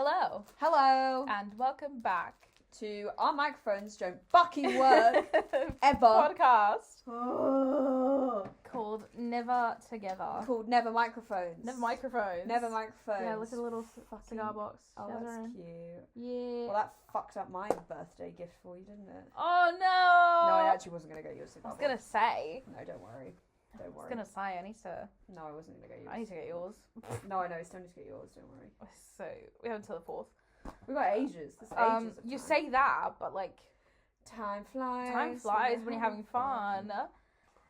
Hello, Hello, and welcome back to Our Microphones Don't Fucking Work Ever podcast Oh. called Never Together. Called Never Microphones. Never microphones. Never Microphones. Yeah, look at a little cigar box. Oh, She has her that's own. cute. Yeah. Well, that fucked up my birthday gift for you, didn't it? Oh no! No, I actually wasn't going to get you a cigar I was gonna box. say. No, don't worry. Don't I was worry. gonna say I need to. No, I wasn't going to get you. I need to get yours. No, I know. Still need to get yours. Don't worry. So we have until the 4th. We've got ages. There's ages of You time. say that, but like Time flies. time flies when you're having fun.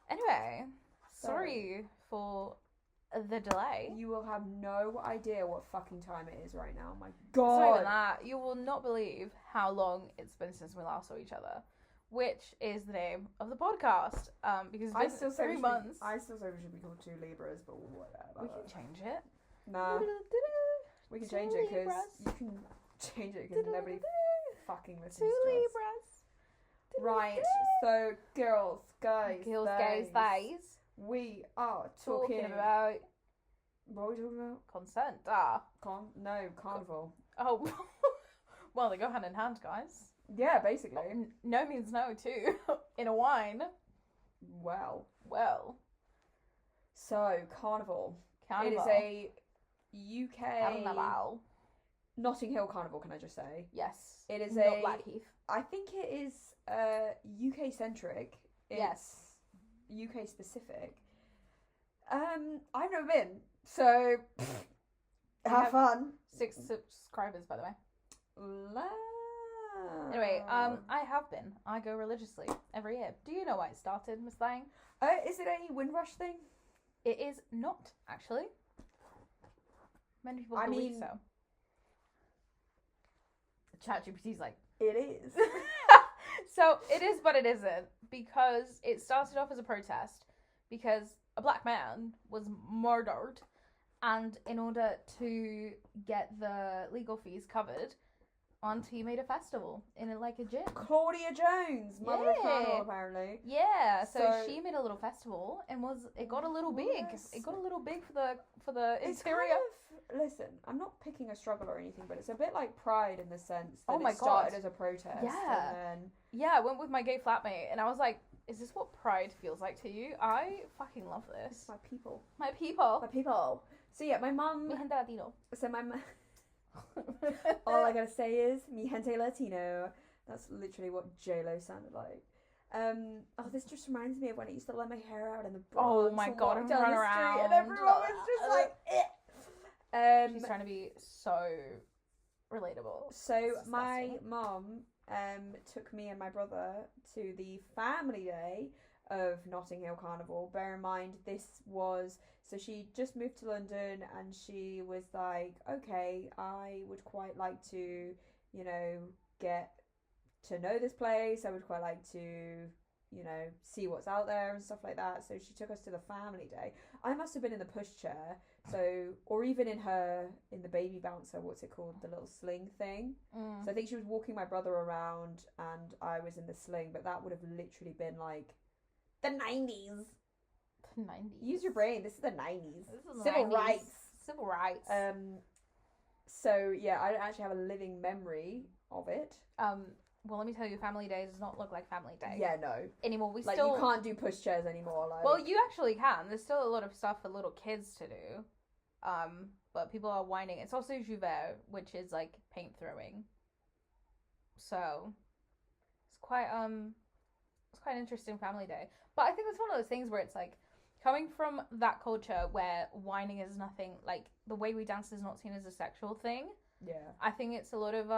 Anyway, sorry for the delay. You will have no idea what fucking time it is right now. My It's not God. even that. You will not believe how long it's been since we last saw each other, which is the name of the podcast. Because it's been 3 months. I still say we should be called two Libras, but whatever. We can change it. Nah, we can change it because you can change it because nobody fucking listens Two to us. Libras. Right. So, girls, guys, Theys. we are Talking about What are we talking about? consent. Carnival. Oh. Well, they go hand in hand, guys. Yeah, basically. No means no, too. In a wine. Well. So, Carnival. Carnival. It is a UK Carnival. Notting Hill Carnival. Can I just say? Yes. It is not a. Blackheath. I think it is UK centric. Yes. UK specific. I've never been, so have fun. 6 subscribers, by the way. La- Anyway, I have been. I go religiously every year. Do you know why it started, Miss Thang? Is it a Windrush thing? It is not, actually. Many people believe so. ChatGPT's like, It is. so it is, but it isn't, because it started off as a protest because a black man was murdered, and in order to get the legal fees covered, Auntie made a festival in a gym. Claudia Jones, mother of Yeah. Carnival, apparently. Yeah, so So- she made a little festival, and it got a little big. Yes. It got a little big for the It's interior. kind of, listen, I'm not picking a struggle or anything, but it's a bit like Pride in the sense that Oh my it started God. as a protest. Yeah. And then Yeah, I went with my gay flatmate, and I was like, "Is this what Pride feels like to you?" I fucking love this. my people. My people. My people. So yeah, my mum. Mi gente latino. So my mum. All I gotta say is mi gente latino. That's literally what J-Lo sounded like. This just reminds me of when I used to let my hair out in the Bronx. Oh my and God, walk and down run the street, around. and everyone was just like, eh. She's trying to be so relatable. So It's my disgusting. mum took me and my brother to the family day of Notting Hill Carnival. Bear in mind, so she just moved to London, and she was like, okay, I would quite like to, get to know this place. I would quite like to, see what's out there and stuff like that. So she took us to the family day. I must have been in the pushchair, or even in the baby bouncer, what's it called? The little sling thing. So I think she was walking my brother around, and I was in the sling, but that would have literally been like the 90s. 90s. Use your brain. This is the 90s. This is the Civil 90s. rights. Civil rights. So yeah, I don't actually have a living memory of it. Well, let me tell you, Family Day does not look like Family Day. Yeah, no. Anymore. We Like, still. you can't do pushchairs anymore. Like, Well, you actually can. There's still a lot of stuff for little kids to do. But people are whining. It's also Jouvert, which is like paint throwing. So it's quite an interesting Family Day. But I think it's one of those things where it's like coming from that culture where whining is nothing, like the way we dance is not seen as a sexual thing. yeah. I think it's a lot of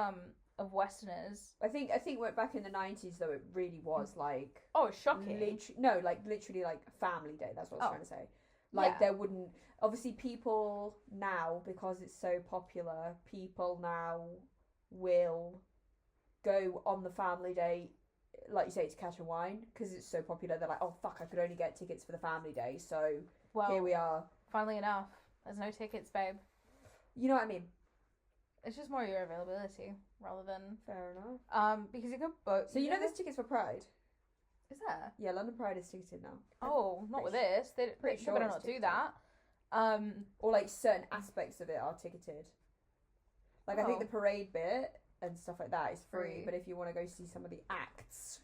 Westerners. I think back in the 90s though, it really was like. Oh, it's shocking. Literally like Family Day. That's what I was trying to say. Like, Yeah. there wouldn't. Obviously, people now, because it's so popular, people now will go on the Family Day, like you say, to catch a wine, because it's so popular. They're like, oh fuck, I could only get tickets for the Family Day, so Well, here we are. funnily enough, there's no tickets, babe. You know what I mean? It's just more your availability rather than Fair enough. because you can book. So there's tickets for Pride. Is there? Yeah, London Pride is ticketed now. Oh, not with this. They pretty sure better it's not do ticketed. that. Or like certain aspects of it are ticketed. Like, I think Oh. the parade bit and stuff like that is free. Free. But if you want to go see some of the acts,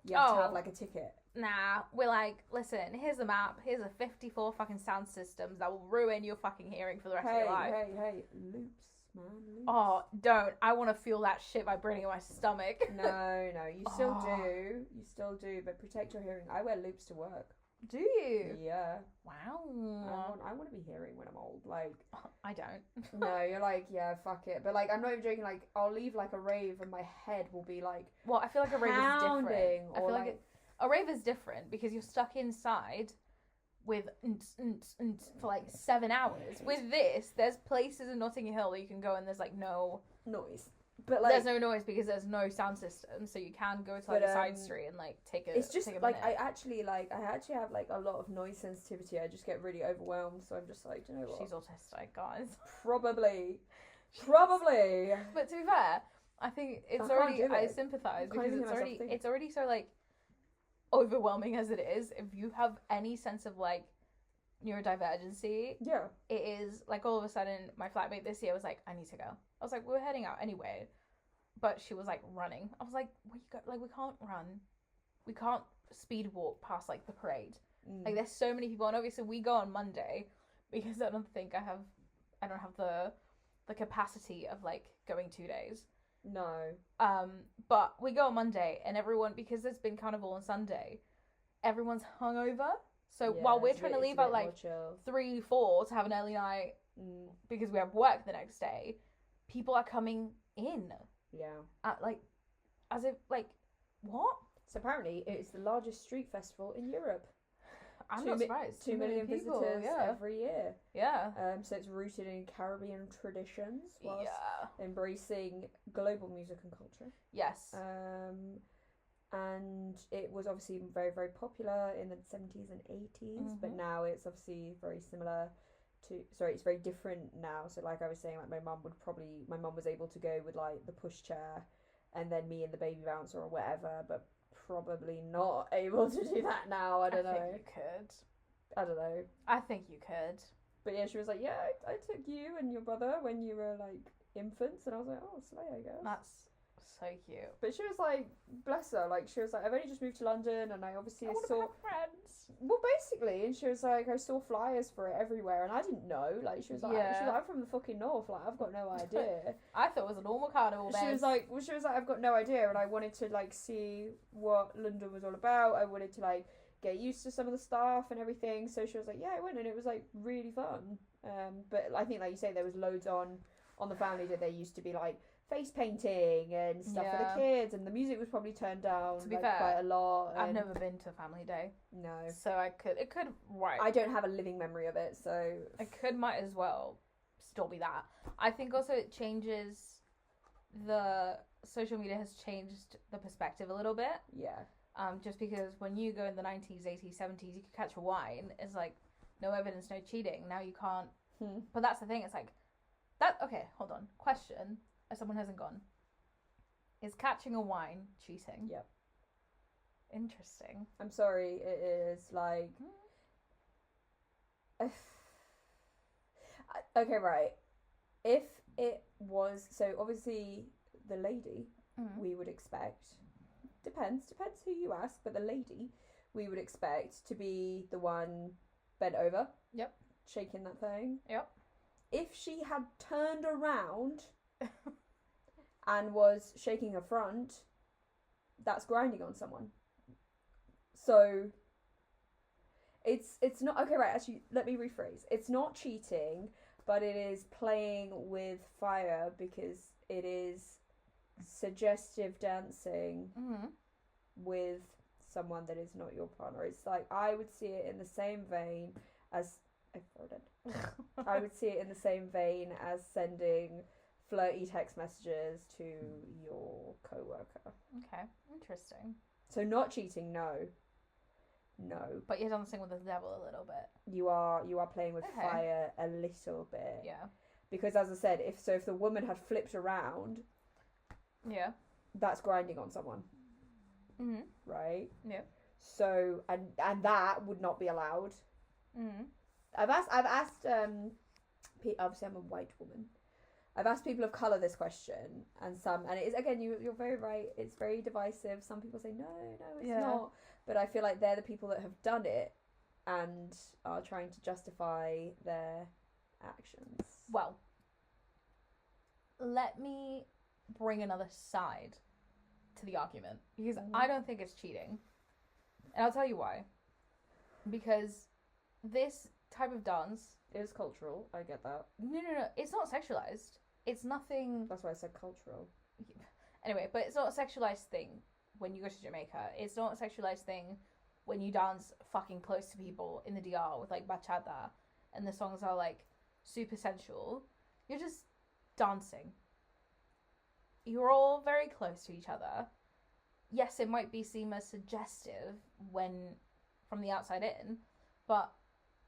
you have to have Oh. like a ticket. Nah, we're like, listen, here's a map, here's a 54 fucking sound systems that will ruin your fucking hearing for the rest of your life. Hey, loops, man, loops. Oh, don't. I want to feel that shit vibrating in my stomach. No, you still Oh. do. You still do, but protect your hearing. I wear loops to work. Do you? Yeah. Wow. I want to be hearing when I'm old. Like, I don't. no, you're like, yeah, fuck it. But like, I'm not even joking. Like, I'll leave like a rave and my head will be like, Well, I feel like a rave is different. pounding, I or feel like a rave is different because you're stuck inside with for like 7 hours. With this, there's places in Notting Hill that you can go and there's like no noise. But like, there's no noise because there's no sound system, so you can go to like a side street and like take a. it's just take a like minute. I actually have like a lot of noise sensitivity. I just get really overwhelmed, so I'm just like, do you know what? She's autistic, guys. Probably. But to be fair, I think it's I can't already. do I it. sympathize Can't because even it's hear myself already. think. It's already so like overwhelming as it is. If you have any sense of like neurodivergency, Yeah. it is like all of a sudden my flatmate this year was like, I need to go. I was like, we were heading out anyway, but she was like running. I was like, we go, like we can't run, we can't speed walk past like the parade. Like there's so many people, and obviously we go on Monday because I don't have the capacity of like going 2 days. No. But we go on Monday, and everyone, because there's been carnival on Sunday, everyone's hungover. So Yeah, while we're it's a trying bit- to it's a leave bit at like more chill. 3-4 to have an early night because we have work the next day, people are coming in Yeah. at like as if like what? So apparently it's the largest street festival in Europe. I'm Two not mi- surprised. 2 million people, visitors yeah. every year. Yeah. So it's rooted in Caribbean traditions whilst Yeah. embracing global music and culture. Yes. And it was obviously very, very popular in the 70s and 80s, but now it's obviously very similar to, it's very different now. So like I was saying, like my mum was able to go with like the pushchair and then me and the baby bouncer or whatever, but probably not able to do that now. I don't know. think you could. I don't know. I think you could. But yeah, she was like, yeah, I took you and your brother when you were like infants, and I was like, oh, slay, I guess. That's so cute. But she was like, bless her, like she was like, I've only just moved to London, and I obviously saw friends. well, basically, and she was like, I saw flyers for it everywhere, and I didn't know. Like she was like, I'm from the fucking north, like I've got no idea. I thought it was a normal carnival. She was like, I've got no idea, and I wanted to like see what London was all about. I wanted to like get used to some of the stuff and everything. So she was like, yeah, I went, and it was like really fun. But I think, like you say, there was loads on the family day. There used to be like face painting and stuff for the kids, and the music was probably turned down to be fair, quite a lot. I've never been to family day, No, so it could right. I don't have a living memory of it, so might as well still be that. I think also it changes the social media has changed the perspective a little bit. Yeah. Just because when you go in the 90s, 80s, 70s, you could catch a wine. It's like no evidence, no cheating. Now you can't. But that's the thing. It's like that. Okay, hold on. Question. As someone hasn't gone, is catching a wine cheating? Yep. Interesting. I'm sorry, it is like okay, right. If it was, so obviously the lady we would expect, depends who you ask, but the lady we would expect to be the one bent over. Yep. Shaking that thing. Yep. If she had turned around and was shaking her front, that's grinding on someone. So it's not okay, right, actually let me rephrase. It's not cheating, but it is playing with fire because it is suggestive dancing with someone that is not your partner. It's like, I would see it in the same vein as I would see it in the same vein as sending flirty text messages to your co-worker. Okay, interesting. So not cheating, no. But you're dancing with the devil a little bit. You are playing with fire a little bit. Yeah. Because as I said, if the woman had flipped around, yeah, that's grinding on someone. Right? Yeah. So and that would not be allowed. I've asked obviously I'm a white woman. I've asked people of colour this question, and it is, again, you're very right, it's very divisive. Some people say, no, it's not. But I feel like they're the people that have done it and are trying to justify their actions. Well, let me bring another side to the argument, because I don't think it's cheating. And I'll tell you why. Because this type of dance is cultural, I get that. No, it's not sexualized. It's nothing. That's why I said cultural. Anyway, but it's not a sexualized thing when you go to Jamaica. It's not a sexualized thing when you dance fucking close to people in the DR with like bachata and the songs are like super sensual. You're just dancing. You're all very close to each other. Yes, it might seem as suggestive when from the outside in, but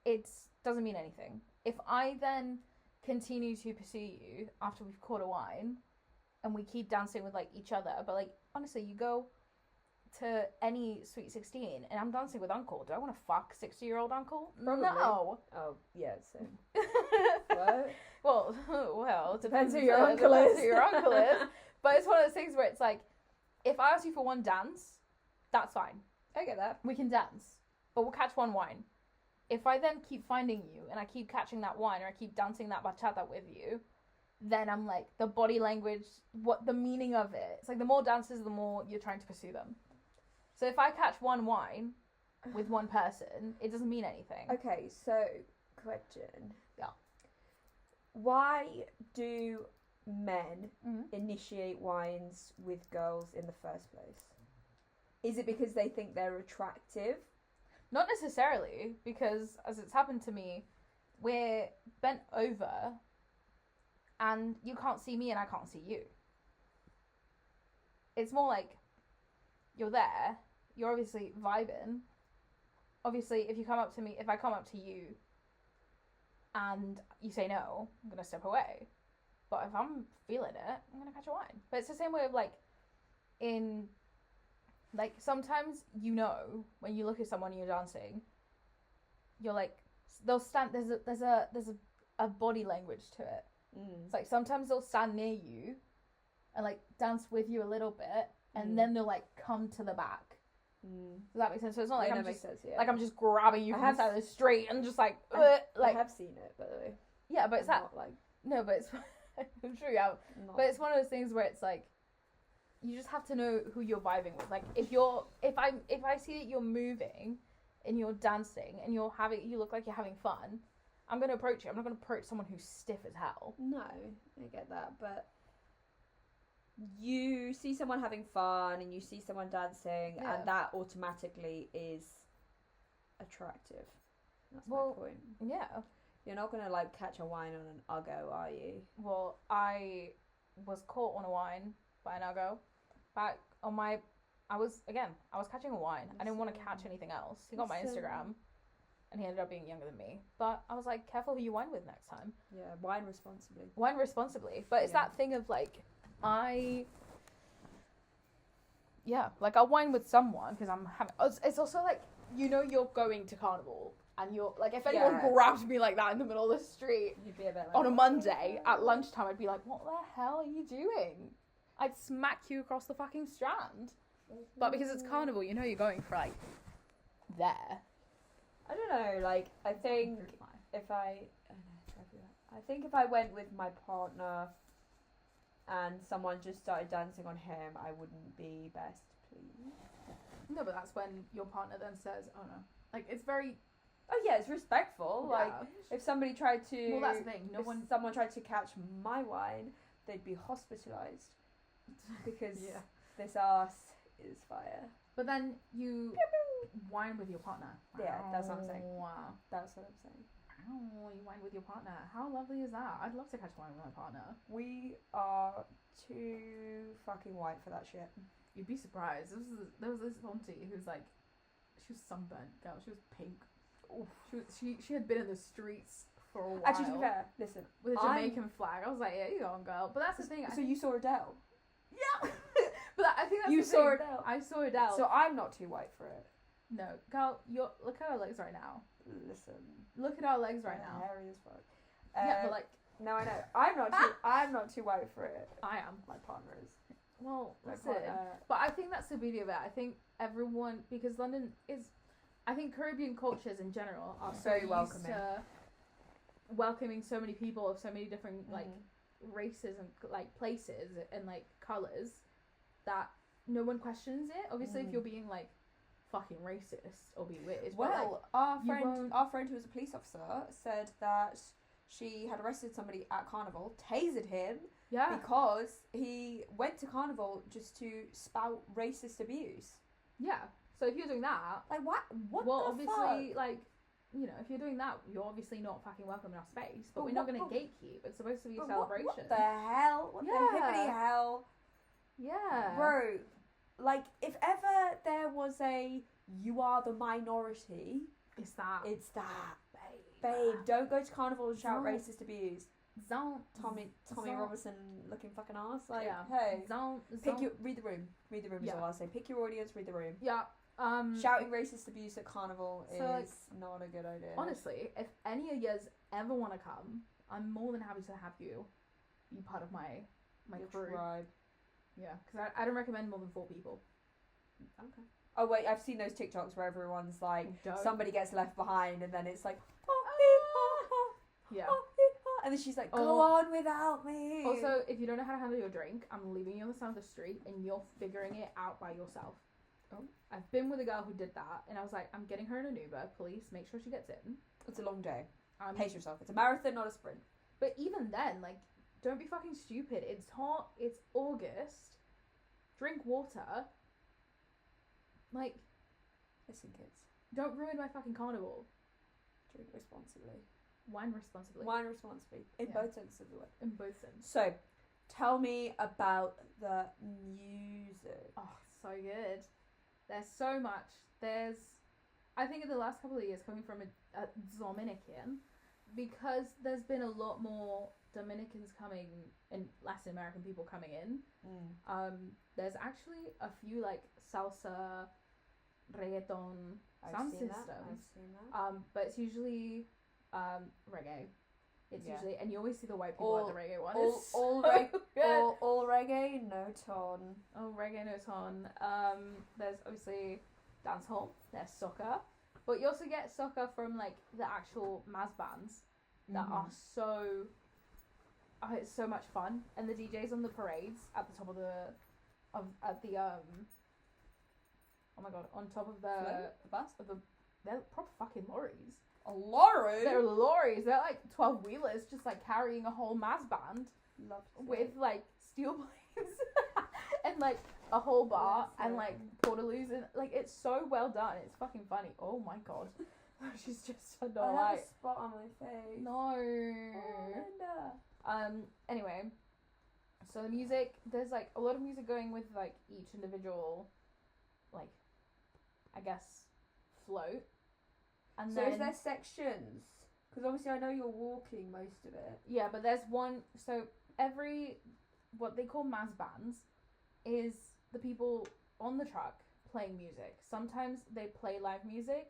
it doesn't mean anything. If I then continue to pursue you after we've caught a wine and we keep dancing with like each other, but like honestly, you go to any Sweet 16 and I'm dancing with Uncle. Do I want to fuck 60-year-old Uncle? Probably. No. Oh yeah, same. What? Well, it depends who your uncle is. But it's one of those things where it's like, if I ask you for one dance, that's fine. I get that. We can dance, but we'll catch one wine. If I then keep finding you and I keep catching that wine or I keep dancing that bachata with you, then I'm like, the body language, what the meaning of it. It's like the more dances, the more you're trying to pursue them. So if I catch one wine with one person, it doesn't mean anything. Okay, so question. Yeah. Why do men initiate wines with girls in the first place? Is it because they think they're attractive? Not necessarily, because as it's happened to me, we're bent over and you can't see me and I can't see you. It's more like you're there, you're obviously vibing. Obviously, if I come up to you and you say no, I'm going to step away. But if I'm feeling it, I'm going to catch a wine. But it's the same way of like, like sometimes when you look at someone and you're dancing, you're like, they'll stand, there's a body language to it. It's like sometimes they'll stand near you and like dance with you a little bit and then they'll like come to the back. Does that make sense? So it's not like like I'm just grabbing you from the side of the street and just like I have seen it, by the way. Yeah, but it's not like no, but it's I'm sure you have. But it's one of those things where it's like you just have to know who you're vibing with. Like if I see that you're moving and you're dancing and you look like you're having fun, I'm gonna approach you. I'm not gonna approach someone who's stiff as hell. No, I get that, but you see someone having fun and you see someone dancing and that automatically is attractive. That's my point. Yeah. You're not going to like catch a wine on an uggo, are you? Well, I was caught on a wine by an uggo. Back on I was catching a wine. I didn't want to catch anything else. He got my Instagram and he ended up being younger than me. But I was like, careful who you wine with next time. Yeah, wine responsibly. Wine responsibly. But it's that thing of like, I'll wine with someone because I'm having. It's also like you're going to carnival and you're like if anyone grabbed me like that in the middle of the street, you'd be a bit like, on a Monday at lunchtime, I'd be like, what the hell are you doing? I'd smack you across the fucking Strand. But because it's carnival, you're going for like there. I don't know. Like I think if I went with my partner and someone just started dancing on him, I wouldn't be best pleased. No, but that's when your partner then says, oh no. Like, it's very... Oh yeah, it's respectful. Yeah. Like, if somebody tried to... Well, that's the thing. Someone tried to catch my wine, they'd be hospitalised. Because this arse is fire. But then you wine with your partner. Yeah, that's what I'm saying. Wow. That's what I'm saying. Oh, you wine with your partner. How lovely is that? I'd love to catch wine with my partner. We are too fucking white for that shit. You'd be surprised. There was this auntie who's like, she was sunburnt, girl. She was pink. Oof. She had been in the streets for a while. Actually, to be fair, listen. With a Jamaican flag. I was like, yeah, you go on, girl. But that's the thing. So you saw Adele? Yeah. But I think that's you the saw thing. Adele. I saw Adele. So I'm not too white for it. No, girl, look at our legs right now. Listen. Look at our legs right now. Hairy as fuck. Yeah, but like No, I know. I'm not too white for it. I am. My partner is. Well, My that's it. partner. But I think that's the beauty of it. I think everyone, because London is, I think Caribbean cultures in general are so Very used welcoming. to welcoming so many people of so many different like races and like places and like colours that no one questions it. Obviously, if you're being like fucking racist or being weird, Well, but, like, our friend who was a police officer said that she had arrested somebody at Carnival, tasered him yeah, because he went to Carnival just to spout racist abuse. yeah. So if you're doing that, Like what? What well, the obviously, fuck? like, you know, if you're doing that, you're obviously not fucking welcome in our space. But But we're not what- going to gatekeep. It's supposed to be a But celebration. What the hell? What the hippity hell? Yeah. Bro, like, if ever there was a you are the minority, It's that. it's that. Babe, don't go to Carnival and shout Don't. racist abuse. Don't. Tommy Don't. Robinson looking fucking ass. Like, Yeah. hey, Don't. read the room. Read the room is Yeah. all I'll say. Pick your audience, read the room. Yeah. Shouting racist abuse at Carnival So, like, is not a good idea. Honestly, if any of yous ever want to come, I'm more than happy to have you be part of my Your crew. tribe. Yeah, because I don't recommend more than 4 people. Okay. Oh wait, I've seen those TikToks where everyone's like, Don't. somebody gets left behind, and then it's like, Yeah. and then she's like, Oh. go on without me. Also, if you don't know how to handle your drink, I'm leaving you on the side of the street and you're figuring it out by yourself. Oh. I've been with a girl who did that, and I was like, I'm getting her in an Uber. Please make sure she gets in. It's a long day. Um, Pace yourself. It's a marathon, not a sprint. But even then, like, don't be fucking stupid. It's hot. It's August. Drink water. Like, Listen, kids, don't ruin my fucking carnival. drink responsibly. Wine responsibly. Wine responsibly. In Yeah. both senses of the word. In both sense. So, tell me about the music. Oh, so good. There's so much. I think in the last couple of years, coming from a Dominican, because there's been a lot more Dominicans coming and Latin American people coming in. There's actually a few like salsa, reggaeton sound systems. I've seen that. But it's usually reggae. It's Yeah. usually, and you always see the white people All- at the reggae one. all- It's all so reg- good. all reggae, no ton. Oh, reggae notes on. There's obviously dancehall. There's soca, but you also get soca from like the actual Maz bands that Mm-hmm. are so. Oh, it's so much fun, and the DJs on the parades at the top of the, Oh my god, on top of the bus. they're proper fucking lorries. A lorry. They're lorries. They're like 12-wheelers, just like carrying a whole Maz band Love to see with it. like steel plates and like a whole bar Bless and her. like portaloos and like it's so well done. It's fucking funny. Oh my god, she's just turned I on have light. a spot on my face. No. Oh, Linda. Anyway, so the music, there's like a lot of music going with like each individual, like, I guess, float. And So then is there sections? Because obviously I know you're walking most of it. yeah, but there's one. So what they call Maz bands is the people on the truck playing music. Sometimes they play live music,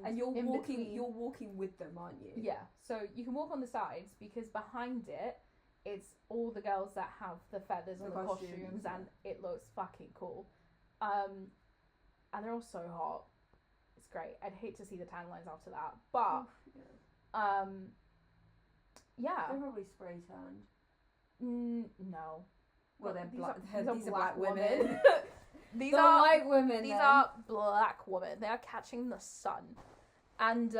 and you're in walking. between- You're walking with them, aren't you? yeah. So you can walk on the sides because behind it, it's all the girls that have the feathers and The the costumes, costumes, yeah. and it looks fucking cool. And they're all so hot. It's great. I'd hate to see the tan lines after that, but Oof, yeah. yeah. They're probably spray tanned. No. Well, they're These black. are These are black women. These They're are white women. These then. are black women. They are catching the sun. And,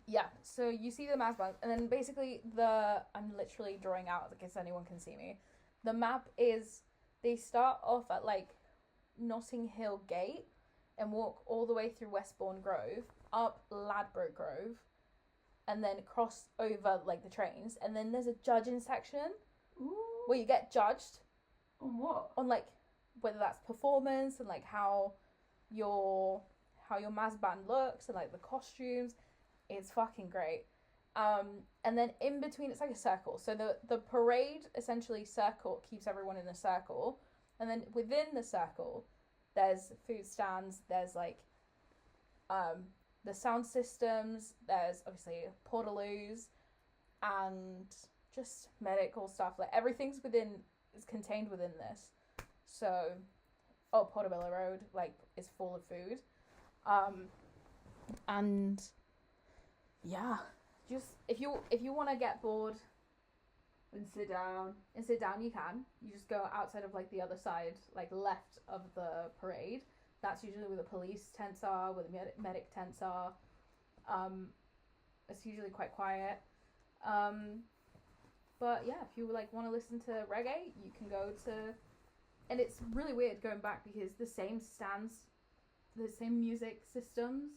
yeah, so you see the Maz band, and then basically I'm literally drawing out, I guess anyone can see me. The map is, they start off at, like, Notting Hill Gate, and walk all the way through Westbourne Grove, up Ladbroke Grove, and then cross over, like, the trains, and then there's a judging section, Ooh. where you get judged On what? on like whether that's performance and like how your Maz band looks and like the costumes. It's fucking great. And then in between it's like a circle. So the parade essentially keeps everyone in a circle, and then within the circle there's food stands, there's like the sound systems, there's obviously portaloos, and just medical stuff. Like everything's is contained within this. So, Portobello Road like is full of food, and yeah, just if you want to get bored And sit down. you can. You just go outside of like the other side, like left of the parade. That's usually where the police tents are, where the medic tents are. It's usually quite quiet. But yeah, if you like want to listen to reggae, you can go to, and it's really weird going back because the same stands, the same music systems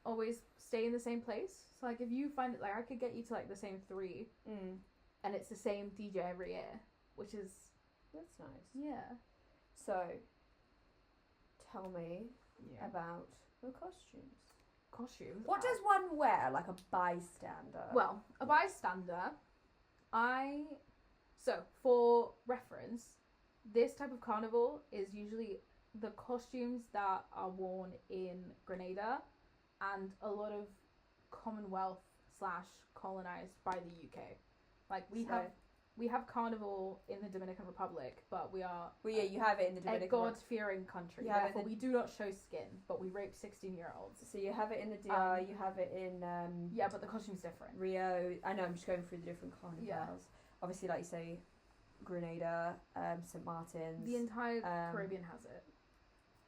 always stay in the same place. So like if you find it, like I could get you to like the same 3 and it's the same DJ every year, which is, that's nice. yeah. So tell me about the costumes. What does one wear, like a bystander? Well, a bystander, so for reference, this type of carnival is usually the costumes that are worn in Grenada and a lot of Commonwealth / colonized by the UK. Like we have carnival in the Dominican Republic, but we are you have it in the a Dominican God-fearing country. Therefore, we do not show skin, but we rape 16-year-olds. So you have it in the DR, you have it in but the costume's different. Rio. I know, I'm just going through the different carnivals. Yeah. Obviously, like you say, Grenada, St. Martin's. The entire Caribbean has it.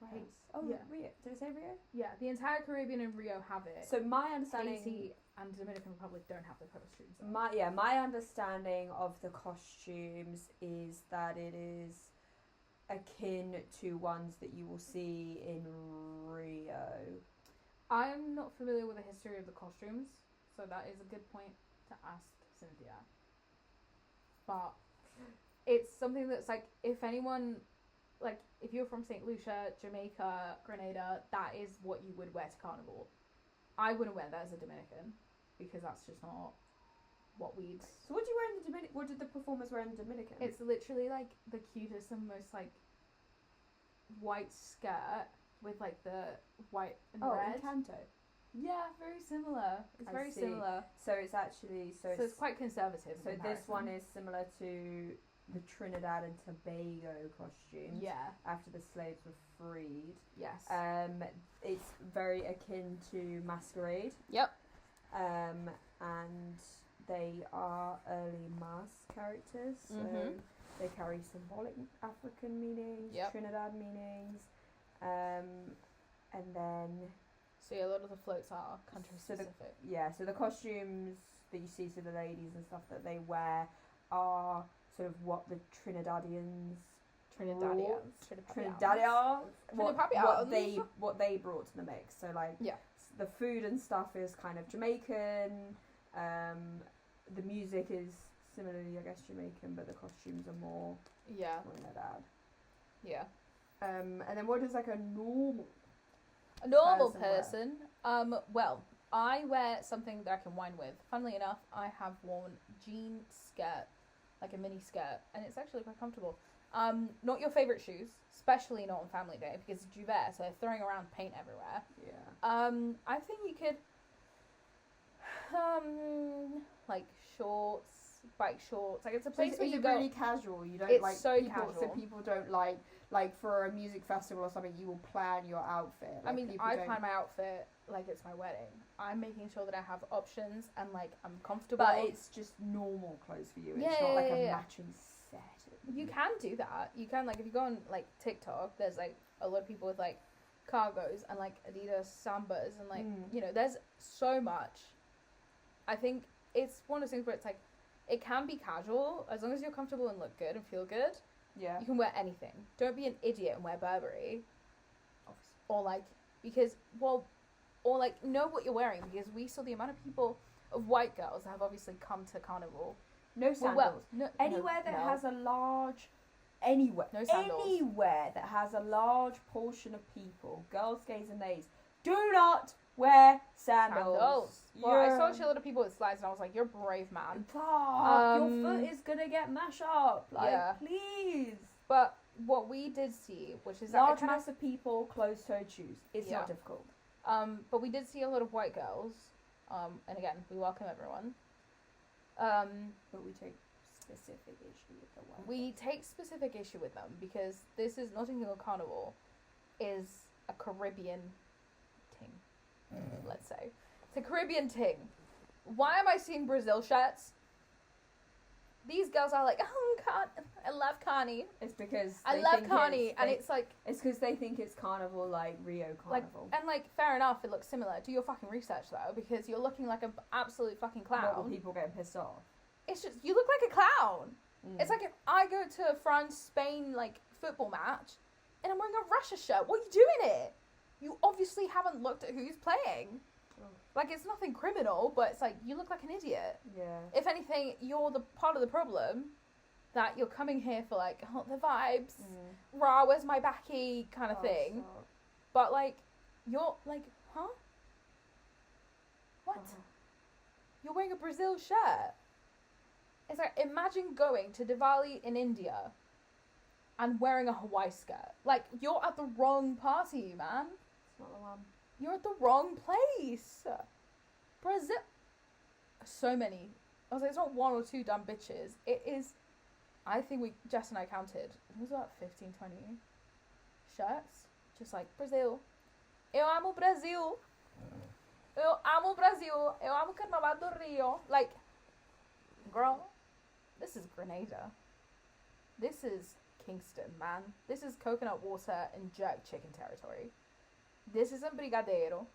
Right. Oh, yeah. Rio. Did I say Rio? Yeah, the entire Caribbean and Rio have it. So my understanding... Haiti and Dominican Republic don't have the costumes. My understanding of the costumes is that it is akin to ones that you will see in Rio. I'm not familiar with the history of the costumes, so that is a good point to ask Cynthia. But it's something that's like, if anyone, like, if you're from St. Lucia, Jamaica, Grenada, that is what you would wear to carnival. I wouldn't wear that as a Dominican, because that's just not what we'd... So what do you wear in the Dominican? What did the performers wear in the Dominican? It's literally like the cutest and most like white skirt with like the white and red. Encanto. Yeah, very similar. It's very similar. So it's actually... So it's quite conservative. So this one is similar to the Trinidad and Tobago costumes. Yeah. After the slaves were freed. Yes. It's very akin to Masquerade. Yep. And they are early mask characters. So they carry symbolic African meanings, Trinidad meanings, and then... So yeah, a lot of the floats are country specific. So the costumes that you see to the ladies and stuff that they wear are sort of what the Trinidadians what they brought to the mix. So like the food and stuff is kind of Jamaican. The music is similarly, I guess, Jamaican, but the costumes are more Trinidad. Yeah. And then what is like a normal person? Well, I wear something that I can whine with. Funnily enough, I have worn jean skirt, like a mini skirt, and it's actually quite comfortable. Not your favourite shoes, especially not on family day, because it's Joubert, so they're throwing around paint everywhere. Yeah. I think you could, like shorts, bike shorts. Like it's a place where you go. Really casual. You don't it's like so people, casual. So people don't like for a music festival or something. You will plan your outfit. Like, I mean, I plan my outfit like it's my wedding. I'm making sure that I have options and like I'm comfortable. But it's just normal clothes for you. It's not like a matching set. You can do that. You can, like, if you go on like TikTok, there's like a lot of people with like cargos and like Adidas Sambas and like you know, there's so much. I think it's one of those things where it's like it can be casual as long as you're comfortable and look good and feel good. Yeah. You can wear anything. Don't be an idiot and wear Burberry. Or like or like know what you're wearing, because we saw the amount of people of white girls that have obviously come to carnival. No sandals. Anywhere that has a large anywhere that has a large portion of people, girls, gays and nays, do not wear sandals. Well, I saw a lot of people with slides and I was like, you're a brave man. Your foot is gonna get mashed up. Like, please. But what we did see, which is large mass of people, closed-toed shoes. It's not difficult. But we did see a lot of white girls. And again, we welcome everyone. But we take specific issue with the white. We take specific issue with them because this is Notting Hill Carnival is a Caribbean ting. Let's say it's a Caribbean ting. Why am I seeing Brazil shirts? These girls are like, oh, I love Carney. It's because I love Carney, and it's like it's because they think it's carnival like Rio Carnival. And fair enough, it looks similar. Do your fucking research though, because you're looking like an absolute fucking clown. What were people getting pissed off? It's just you look like a clown. It's like if I go to a France-Spain football match and I'm wearing a Russia shirt. What are you doing it? You obviously haven't looked at who's playing. Oh. It's nothing criminal, but it's you look like an idiot. Yeah. If anything, you're the part of the problem that you're coming here for the vibes, rah, where's my backy kind of thing. Stop. But you're huh? What? Oh. You're wearing a Brazil shirt. It's imagine going to Diwali in India and wearing a Hawaii skirt. You're at the wrong party, man. It's not the one. You're at the wrong place. Brazil. So many. I was it's not one or two dumb bitches. It is, I think Jess and I counted. It was about 15, 20 shirts. Just Brazil. Eu amo Brasil. Eu amo Brasil. Eu amo Carnaval do Rio. Girl, this is Grenada. This is Kingston, man. This is coconut water and jerk chicken territory. This isn't Brigadeiro.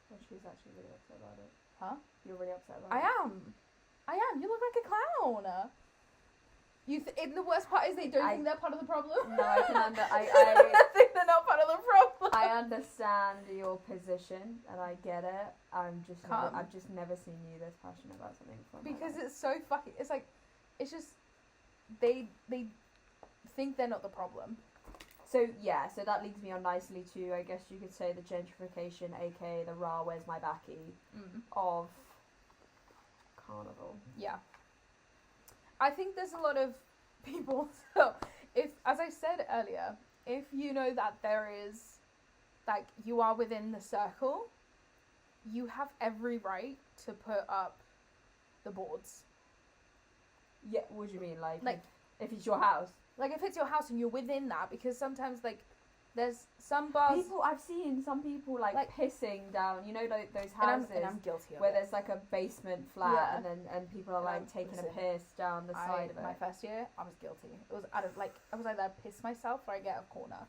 Well, she's actually really upset about it. Huh? You're really upset about it? I am. You look like a clown. And the worst part is they don't think they're part of the problem. No, I can I think they're not part of the problem. I understand your position and I get it. I've just never seen you this passionate about something before. Because it's so fucking. It's just they think they're not the problem. So that leads me on nicely to, I guess you could say, the gentrification, aka the rah, where's my backy, of Carnival. Yeah. I think there's a lot of people, so as I said earlier, if you know that there is, you are within the circle, you have every right to put up the boards. Yeah, what do you mean? If it's your house? If it's your house and you're within that, because sometimes, there's some bars... I've seen some people, pissing down, those houses... And I'm guilty of where it. there's, a basement flat, and people are, taking a piss down the side of it. My first year, I was guilty. It was out of, I was either piss myself or I get a corner.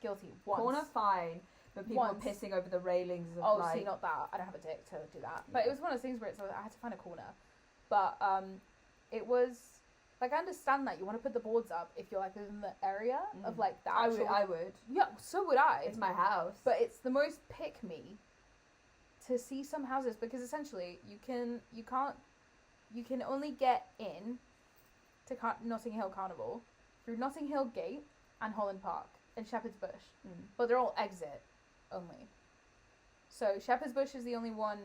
Guilty. Once. Corner, fine, but people are pissing over the railings of, see, not that. I don't have a dick to do that. But it was one of those things where I had to find a corner. But, it was... I understand that you want to put the boards up if you're within the area of the actual... I would. Yeah, so would I. It's my house. But it's the most pick me to see some houses because essentially you can only get in to Notting Hill Carnival through Notting Hill Gate and Holland Park and Shepherd's Bush. But they're all exit only. So Shepherd's Bush is the only one.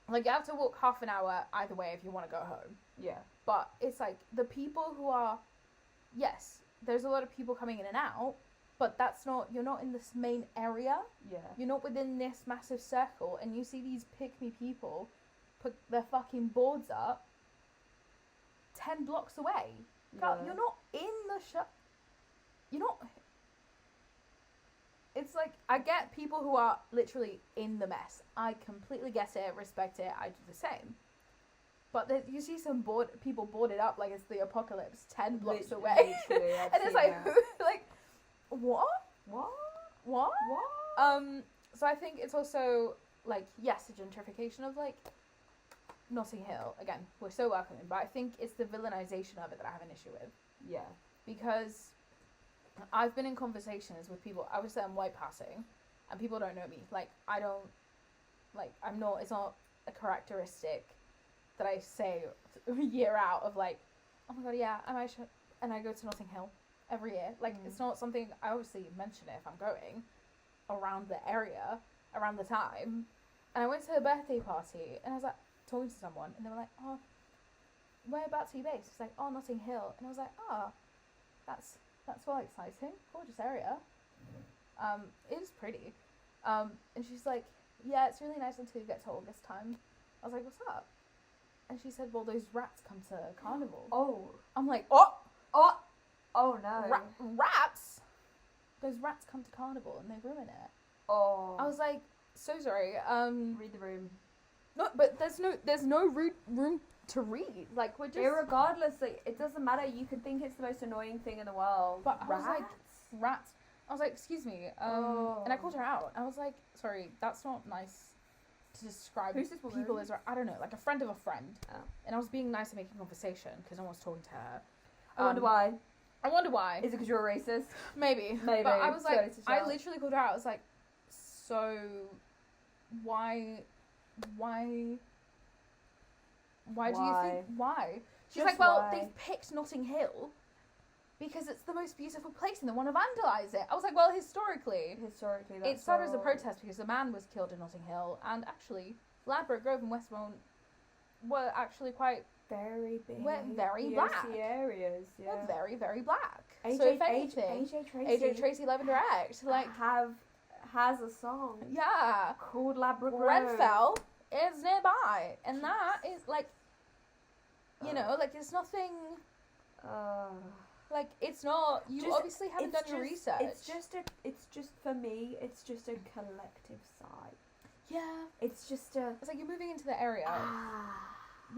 You have to walk half an hour either way if you want to go home. Yeah. But it's the people who are, yes, there's a lot of people coming in and out, but you're not in this main area. Yeah. You're not within this massive circle, and you see these pick-me people put their fucking boards up 10 blocks away. Yeah. You're not in the you're not... It's I get people who are literally in the mess. I completely get it, respect it, I do the same. But you see some people boarded up it's the apocalypse 10 blocks away. And it's what? What? What? So I think it's also, yes, the gentrification of, Notting Hill. Again, we're so welcoming, but I think it's the villainisation of it that I have an issue with. Yeah. Because I've been in conversations with people, obviously I'm white passing, and people don't know me. I don't, I'm not, it's not a characteristic that I say year out of oh my god, yeah, and I go to Notting Hill every year. It's not something, I obviously mention it if I'm going around the area, around the time. And I went to a birthday party, and I was talking to someone, and they were oh, whereabouts are you based? It's oh, Notting Hill. And I was that's well exciting, gorgeous area. It is pretty. And she's yeah, it's really nice until you get to August time. I was what's up? And she said, well, those rats come to Carnival. Oh. I'm like, Oh no. Rats? Those rats come to Carnival and they ruin it. Oh. I was like, so sorry. Read the room. No, but there's no room to read. Like, we're just... Irregardless, like, it doesn't matter. You could think it's the most annoying thing in the world. But I was Rats? like, rats. I was like, excuse me. And I called her out. I was like, sorry, that's not nice to describe Who's this woman? people as... I don't know, like a friend of a friend. Oh. And I was being nice and making conversation because no one was talking to her. I wonder why. I wonder why. Is it because you're a racist? Maybe. Maybe. But I was like, I shout. literally called her out. I was like, so why do you think, why? She's Just like, well, why? they've picked Notting Hill because it's the most beautiful place and they want to vandalise it. I was like, well, historically, That's it started as a all. protest because a man was killed in Notting Hill, and actually, Ladbroke Grove and Westmount were actually quite... Very big. We're very POC black. areas, yeah. We're very, very black. AJ, So if anything, AJ Tracy Love and Direct, like... has a song Yeah. called Ladbroke Grove. Grenfell is nearby, and that is like, you know, like it's nothing. Like it's not. You Just- obviously haven't done your research. It's just for me. It's just a collective sigh. Yeah. It's just a. It's like you're moving into the area.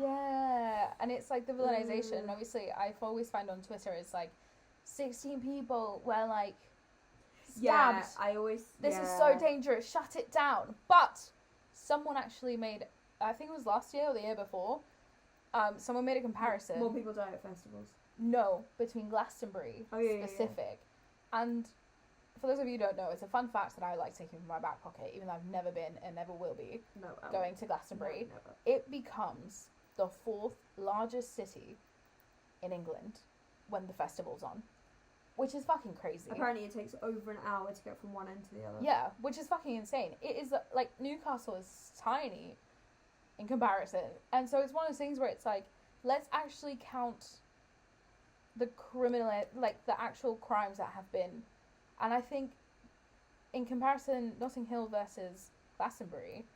Yeah, and it's like the villainisation. And obviously, I've always found on Twitter it's like 16 people were like stabbed. Yeah, I always. This is so dangerous. Shut it down. But someone actually made. I think it was last year or the year before. Someone made a comparison. More people die at festivals. No, between Glastonbury specific. And for those of you who don't know, it's a fun fact that I like taking from my back pocket, even though I've never been and never will be going to Glastonbury. No, never. It becomes the 4th largest city in England when the festival's on, which is fucking crazy. Apparently, it takes over an hour to get from one end to the other. Yeah, which is fucking insane. It is like Newcastle is tiny in comparison, and so it's one of those things where it's like, let's actually count the like the actual crimes that have been, and I think in comparison, Notting Hill versus Glastonbury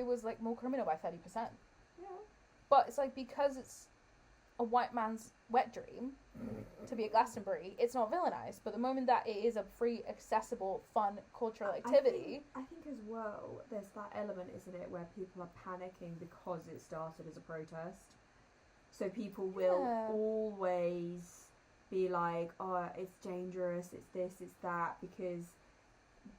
was like more criminal by 30%. Yeah. But it's like, because it's a white man's wet dream to be at Glastonbury, it's not villainized. But the moment that it is a free, accessible, fun cultural activity, I think as well, there's that element, isn't it, where people are panicking because it started as a protest. So people will always be like, oh, it's dangerous, it's this, it's that, because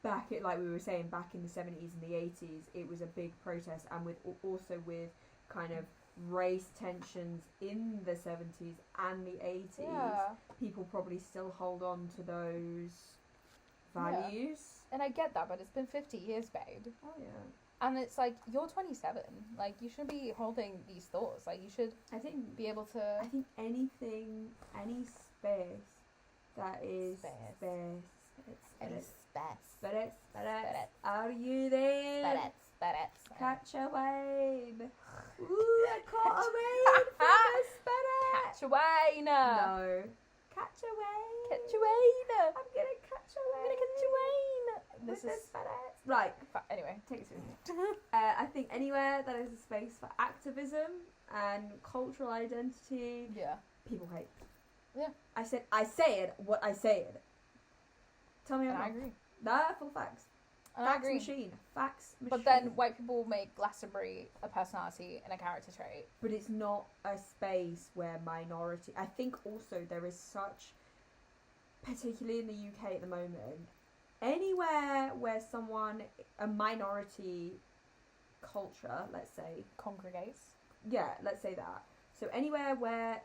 back at, like we were saying, back in the 70s and the 80s, it was a big protest, and with also with kind of race tensions in the 70s and the 80s, people probably still hold on to those values. And I get that, but it's been 50 years, babe. Oh yeah. And it's like, you're 27. Like, you shouldn't be holding these thoughts. Like, you should be able to... I think any space that is space. Are you there? Catch a wave. Ooh, I caught a wave from the spirit. Catch a wave. No. Catch a wave. Catch a wave. I'm gonna catch a wave. This is... Right. Anyway. Take it seriously. I think anywhere that is a space for activism and cultural identity, people hate. Yeah. I said what I said. Tell me I'm wrong. I agree. Nah, full facts. Facts machine. Facts machine. But then white people make Glastonbury a personality and a character trait. But it's not a space where minority... I think also there is such, particularly in the UK at the moment, anywhere where a minority culture, let's say... Congregates. Yeah, let's say that. So anywhere where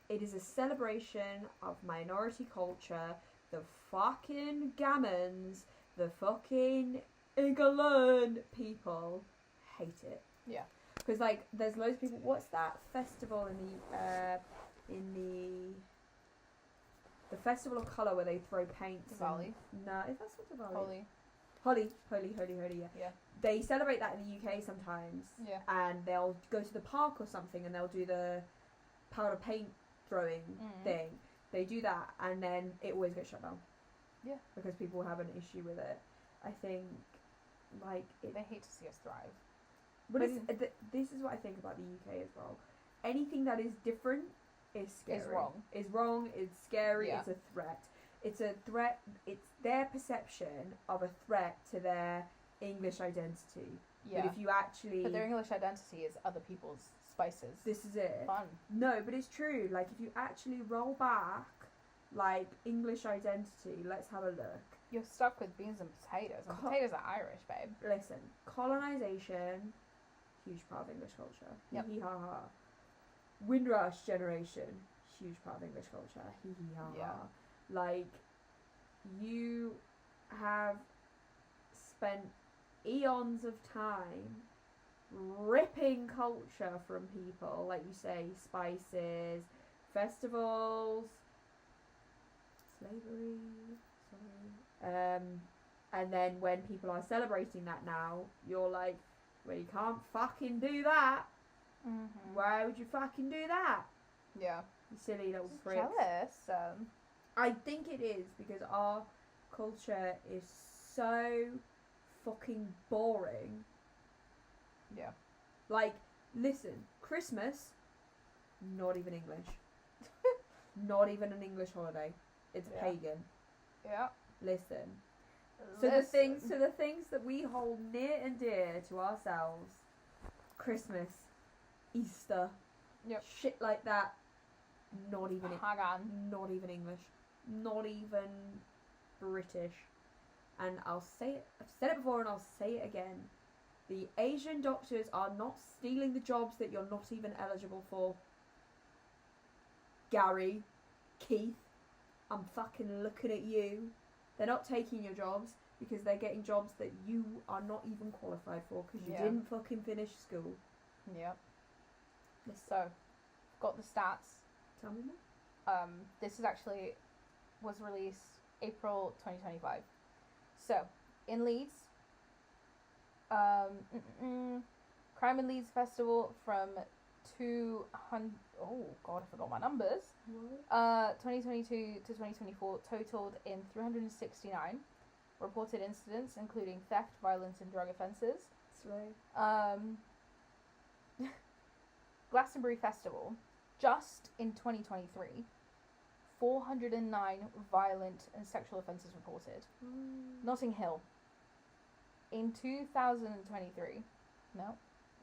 it is a celebration of minority culture, the fucking gammons, the fucking England people hate it. Yeah. Because, like, there's loads of people... What's that festival in the Festival of Colour where they throw paints? Diwali? No, that's not Diwali. Holy, yeah. They celebrate that in the UK sometimes. Yeah. And they'll go to the park or something and they'll do the powder paint throwing thing. They do that and then it always gets shut down. Yeah. Because people have an issue with it. I think, like... they hate to see us thrive. But this is what I think about the UK as well. Anything that is different is scary. Is wrong. It's scary. Yeah. It's a threat. It's a threat. It's their perception of a threat to their English identity. Yeah. But if you actually... But their English identity is other people's spices. This is it. Fun. No, but it's true. Like, if you actually roll back, like, English identity, let's have a look. You're stuck with beans and potatoes. And potatoes are Irish, babe. Listen, colonisation, huge part of English culture. Yep. Hee hee ha ha. Windrush generation, huge part of English culture. Hee hee ha ha. Like, you have spent eons of time ripping culture from people, like you say, spices, festivals, slavery, and then when people are celebrating that now, you're like, well, you can't fucking do that. Mm-hmm. Why would you fucking do that? Yeah. You silly little pricks. Jealous. I think it is because our culture is so fucking boring. Yeah. Like, listen, Christmas, not even English. Not even an English holiday. It's pagan. Yeah. Listen. So the things that we hold near and dear to ourselves, Christmas, Easter, shit like that, not even not even English, not even British. And I've said it before and I'll say it again. The Asian doctors are not stealing the jobs that you're not even eligible for. Gary, Keith, I'm fucking looking at you. They're not taking your jobs because they're getting jobs that you are not even qualified for because you didn't fucking finish school. Yep. So, got the stats. Tell me more. This was released April 2025. So, in Leeds, Crime in Leeds Festival from 200... Oh, God, I forgot my numbers. 2022 to 2024 totaled in 369 reported incidents, including theft, violence, and drug offences. Glastonbury Festival, just in 2023, 409 violent and sexual offences reported. Notting Hill, in 2023,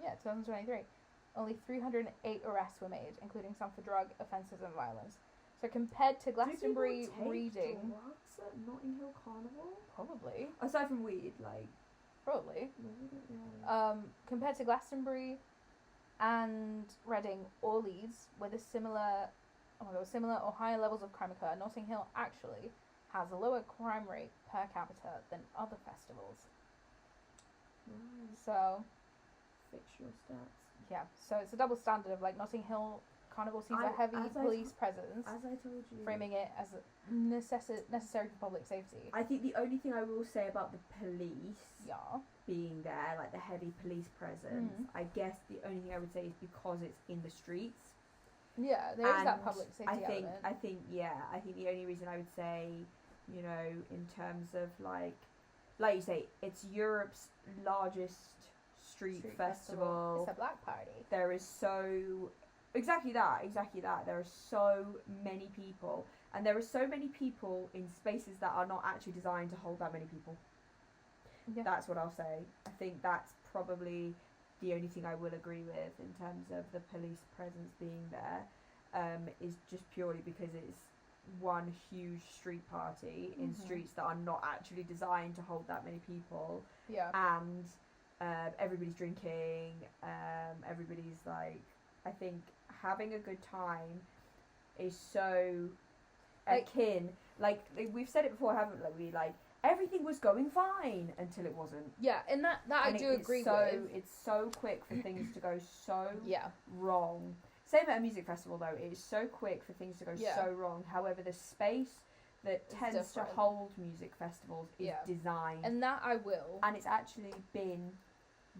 2023, only 308 arrests were made, including some for drug offences and violence. So compared to Glastonbury Reading... drugs at Notting Hill Carnival? Probably. Aside from weed, like... Probably. Compared to Glastonbury and Reading or Leeds, with similar or higher levels of crime occur, Notting Hill actually has a lower crime rate per capita than other festivals. So... Fix your stats. Yeah, so it's a double standard of, like, Notting Hill Carnival sees a heavy police presence, as I told you, framing it as necessary for public safety. I think the only thing I will say about the police being there, like the heavy police presence, I guess the only thing I would say is because it's in the streets. Yeah, there is that public safety element. I think the only reason I would say, you know, in terms of like you say, it's Europe's largest street festival. It's a black party. There is exactly that. There are so many people, and there are so many people in spaces that are not actually designed to hold that many people. Yeah. That's what I'll say. I think that's probably the only thing I will agree with in terms of the police presence being there, is just purely because it's one huge street party in streets that are not actually designed to hold that many people. Yeah. And everybody's drinking, everybody's like, I think having a good time is so akin, like we've said it before, haven't we? Like, everything was going fine until it wasn't. Yeah, and that I do agree with. It's so quick for things to go so wrong. Same at a music festival though, it is so quick for things to go so wrong. However, the space that tends to hold music festivals is designed. And that I will. And it's actually been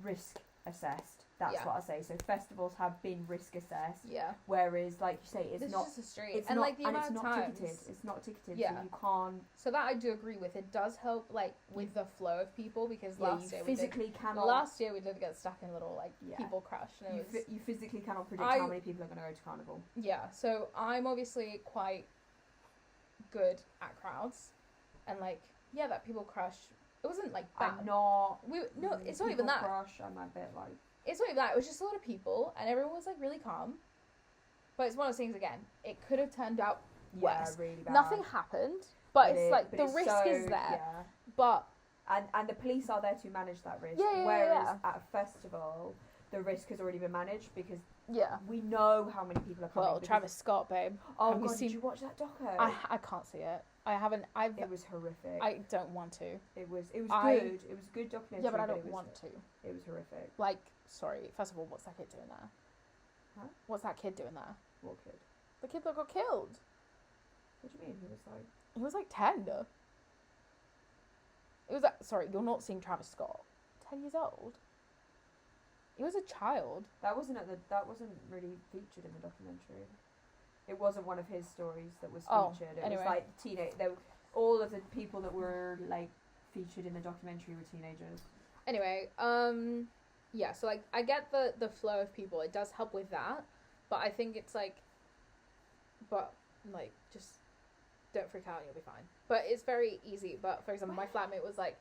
risk assessed That's Yeah. what I say. So festivals have been risk assessed, Yeah. whereas, like you say, it's This not. is just a street. It's and not, like the and amount it's of not times. ticketed. It's not ticketed, Yeah. so you can't. So that I do agree with. It does help, like, with the flow of people, because Yeah, last you year physically cannot. last year we did get stuck in a little, like, Yeah. people crush. And it was, You physically cannot predict I- how many people are going to go to carnival. yeah, so I'm obviously quite good at crowds. And, like, yeah, that people crush, it wasn't, like, bad. I'm not. No, it's not even people that. Crush, I'm a bit like. It's not even that. It was just a lot of people, and everyone was, like, really calm. But it's one of those things, again, it could have turned out worse. Yeah, really bad. Nothing happened, but it's, like, but the it's risk so, is there. Yeah. But, And the police are there to manage that risk. Yeah, whereas at a festival, the risk has already been managed because yeah. we know how many people are coming. Well, because- Travis Scott, babe. Oh have you god, seen- did you watch that doco? I can't see it. I haven't. It was horrific. I don't want to. It was good. It was good documentary. Yeah, but I it don't was, want to. It was horrific. Like, sorry. First of all, what's that kid doing there? Huh? What's that kid doing there? What kid? The kid that got killed. What do you mean? He was like. He was like 10. It was sorry, you're not seeing Travis Scott. 10 years old. He was a child. That wasn't really featured in the documentary. It wasn't one of his stories that was featured. It anyway. was like all of the people that were like featured in the documentary were teenagers. Anyway, yeah, so like I get the flow of people. It does help with that, but I think it's like, just don't freak out and you'll be fine. But it's very easy. But for example, my flatmate was like,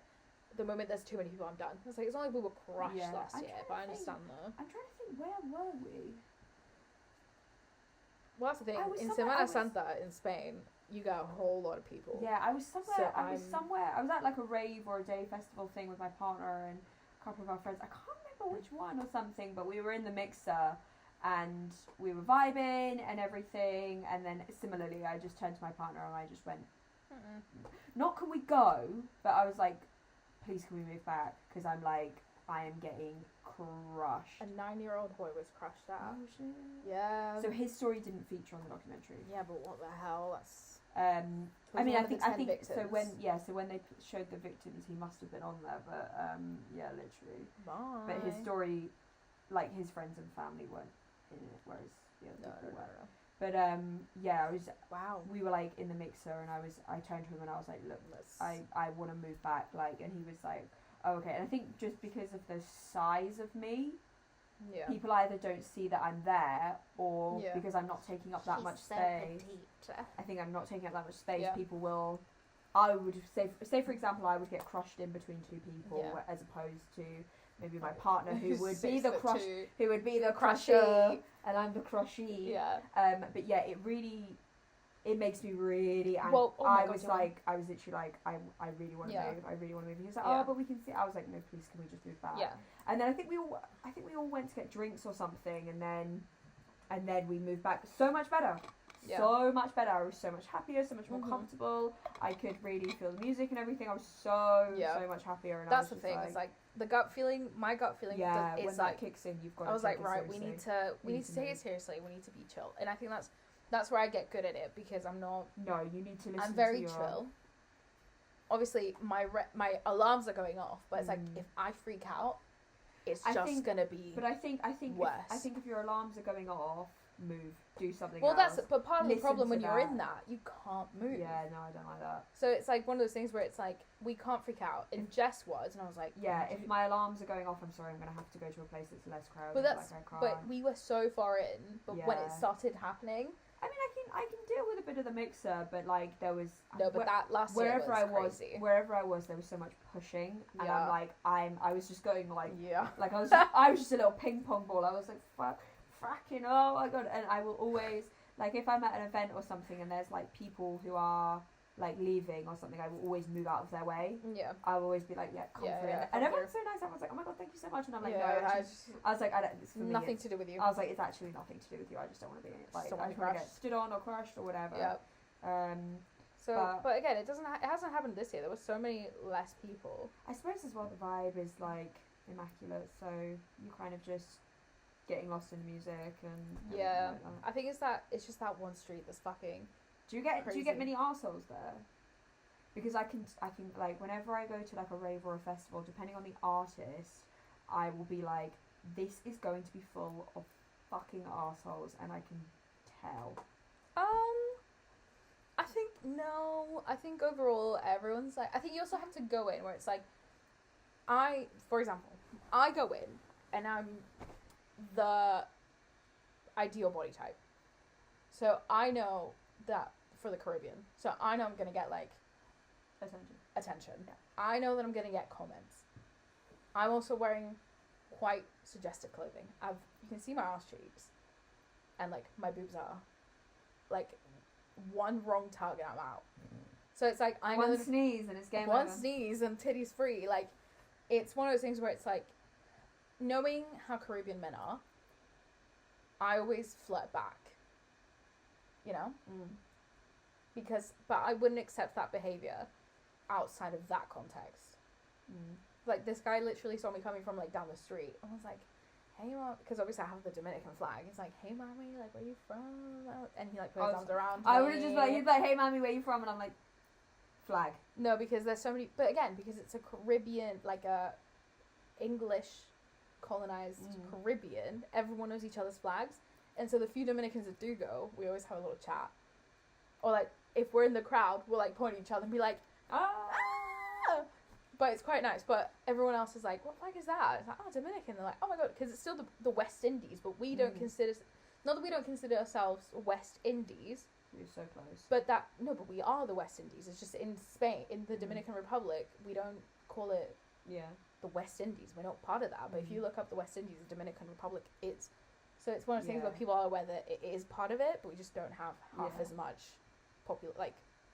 the moment there's too many people, I'm done. It's like, it's not like we were crushed last year, but I understand though. I'm trying to think, where were we? Well, that's the thing. I was In somewhere- Semana Santa in Spain, you get a whole lot of people. Yeah, I was somewhere. So I was at like a rave or a day festival thing with my partner and a couple of our friends. I can't remember which one or something, but we were in the mixer and we were vibing and everything. And then similarly, I just turned to my partner and I just went, "Not can we go?" But I was like, "Please, can we move back?" Because I'm like, I am getting crushed. A 9-year-old boy was crushed out. Oh shit. Yeah. So his story didn't feature on the documentary. Yeah, but what the hell? That's. I mean, one I of the think 10 so. victims. When they showed the victims, he must have been on there. But yeah, literally. Bye. But his story, like his friends and family weren't in it, whereas the other people were. But yeah, I was. Wow. We were like in the mixer, and I turned to him and I was like, "Look, I want to move back." Like, and he was like, "Oh, okay." And I think just because of the size of me, Yeah. people either don't see that I'm there, or Yeah. because I'm not taking up that She's much so space. petite. I think I'm not taking up that much space. Yeah. People will. I would say for example, I would get crushed in between two people, Yeah. as opposed to maybe my partner who would be the 6'2". who would be the crusher, Crushy. and I'm the crushy. Yeah. But yeah, it makes me really angry. Well, oh my I God, was literally like, I really want to Yeah. move. I really want to move. He was like, Yeah. "Oh, but we can see." I was like, "No, please, can we just move back?" Yeah. And then I think we all went to get drinks or something, and then we moved back. So much better. Yeah. So much better. I was so much happier, so much more Mhm. comfortable. I could really feel the music and everything. I was so much happier. And That's I the was thing. just It's like the gut feeling. My gut feeling. yeah, is when like that kicks in, you've got. I was to like, take it right, we need seriously. to take it seriously. We need to be chill. And I think that's where I get good at it, because I'm not. No, you need to listen. I'm very to your, chill. Obviously, my alarms are going off, but it's like if I freak out, it's I just think- gonna be. But I think worse. if your alarms are going off, move, do something. Well, else. but part of the Listen problem to when you're in that. that, you can't move. Yeah, no, I don't like that. So it's like one of those things where it's like we can't freak out. And Jess was, and I was like, Yeah, "Oh, if my alarms are going off, I'm sorry, I'm gonna have to go to a place that's less crowded. But that's like I can't. but we were so far in. But when it Yeah. started happening, I mean, I can deal with a bit of the mixer, but like there was no. But that last year was crazy. wherever I was, there was so much pushing, and Yeah. I'm like, I was just going like, Yeah. like I was just a little ping pong ball. I was like, fracking, oh my god! And I will always, like, if I'm at an event or something and there's like people who are like leaving or something, I will always move out of their way. Yeah. I will always be like, yeah, come Yeah, through. yeah, and come everyone's so nice. Everyone's like, oh my god, thank you so much. And I'm like, Yeah, no, I actually, I was like, I don't. It's for me, nothing it's- to do with you. I was like, it's actually nothing to do with you. I just don't want to be in it. Like, don't I wanna just want to crush. get stood on or crushed or whatever. Yeah. So, but again, it hasn't happened this year. There were so many less people. I suppose as well the vibe is like immaculate, so you're kind of just getting lost in the music and Yeah. like that. I think it's just that one street that's fucking. Do you get crazy. many arseholes there? Because I can like whenever I go to like a rave or a festival, depending on the artist, I will be like, this is going to be full of fucking assholes, and I can tell. I think no. I think overall everyone's like. I think you also have to go in where it's like, for example, I go in and I'm the ideal body type, so I know that for the Caribbean, so I know I'm gonna get like attention. Yeah. I know that I'm gonna get comments. I'm also wearing quite suggestive clothing. You can see my ass cheeks, and like my boobs are like one wrong tug and I'm out. So it's like I know one sneeze and it's game over. One sneeze and titties free. Like it's one of those things where it's like, knowing how Caribbean men are, I always flirt back. You know? But I wouldn't accept that behavior outside of that context. Like this guy literally saw me coming from like down the street and was like, hey mom, because obviously I have the Dominican flag. He's like, hey mommy, like where you from? And he like put his arms around me. I would have just like, he'd be like, hey mommy, where you from? And I'm like, flag. No, because there's so many, but again, because it's a Caribbean, like a English colonized Caribbean, everyone knows each other's flags. And so the few Dominicans that do go, we always have a little chat. Or like, if we're in the crowd, we'll like point at each other and be like, ah! But it's quite nice. But everyone else is like, what flag is that? It's like, oh, Dominican. They're like, oh my god, because it's still the West Indies, but we don't consider, not that we don't consider ourselves West Indies. We're so close. But we are the West Indies. It's just in Spain, in the Dominican Republic, we don't call it the West Indies. We're not part of that. But if you look up the West Indies, the Dominican Republic, it's one of those things where people are aware that it is part of it, but we just don't have half as much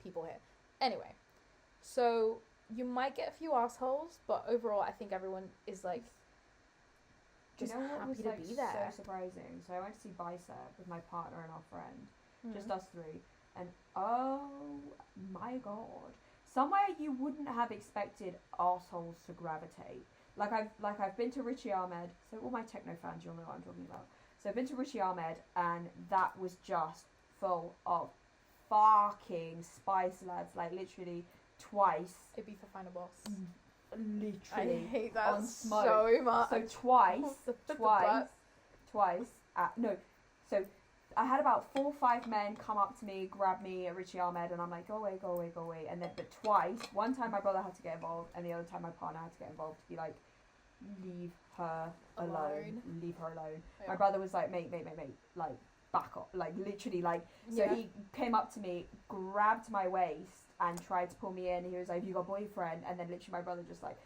people here. Anyway, so you might get a few assholes, but overall, I think everyone is like just happy to be there. So surprising. So I went to see Bicep with my partner and our friend, just us three, and oh my god, somewhere you wouldn't have expected assholes to gravitate. Like I've been to Richie Ahmed, so all my techno fans, you'll know what I'm talking about. So I've been to Richie Ahmed, and that was just full of fucking spice lads, like literally twice. It'd be for Final Boss. Literally. I hate that on smoke. so much. So so I had about 4 or 5 men come up to me, grab me at Richie Ahmed, and I'm like, go away. And then, but twice, one time my brother had to get involved, and the other time my partner had to get involved to be like, leave her alone. Leave her alone. Yeah. My brother was like, mate, like, back up. Like, literally, like, so he came up to me, grabbed my waist, and tried to pull me in. He was like, have you got a boyfriend? And then literally my brother just like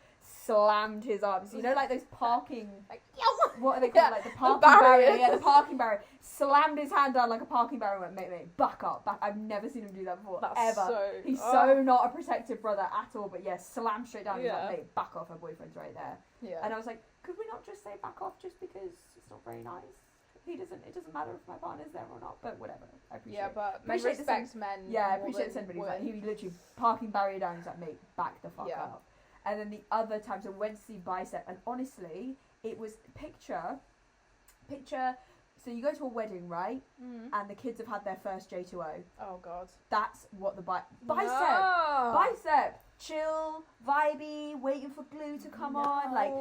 slammed his arms. You know, like those parking, like, what are they called? Like the parking barrier. Yeah, the parking barrier. Slammed his hand down like a parking barrier and went, mate, back up. I've never seen him do that before. That's ever. He's so not a protective brother at all, but slammed straight down. He's like, mate, back off, her boyfriend's right there. Yeah. And I was like, could we not just say back off just because it's not very nice? It doesn't matter if my partner's there or not, but whatever. I appreciate it. But men respect men. Yeah, I appreciate somebody's like, he literally parking barrier down, he's like, mate, back the fuck up. And then the other times I went to see Bicep, and honestly, it was picture, so you go to a wedding, right? And the kids have had their first J2O. Oh god. That's what the Bicep, chill, vibey, waiting for glue to come on, like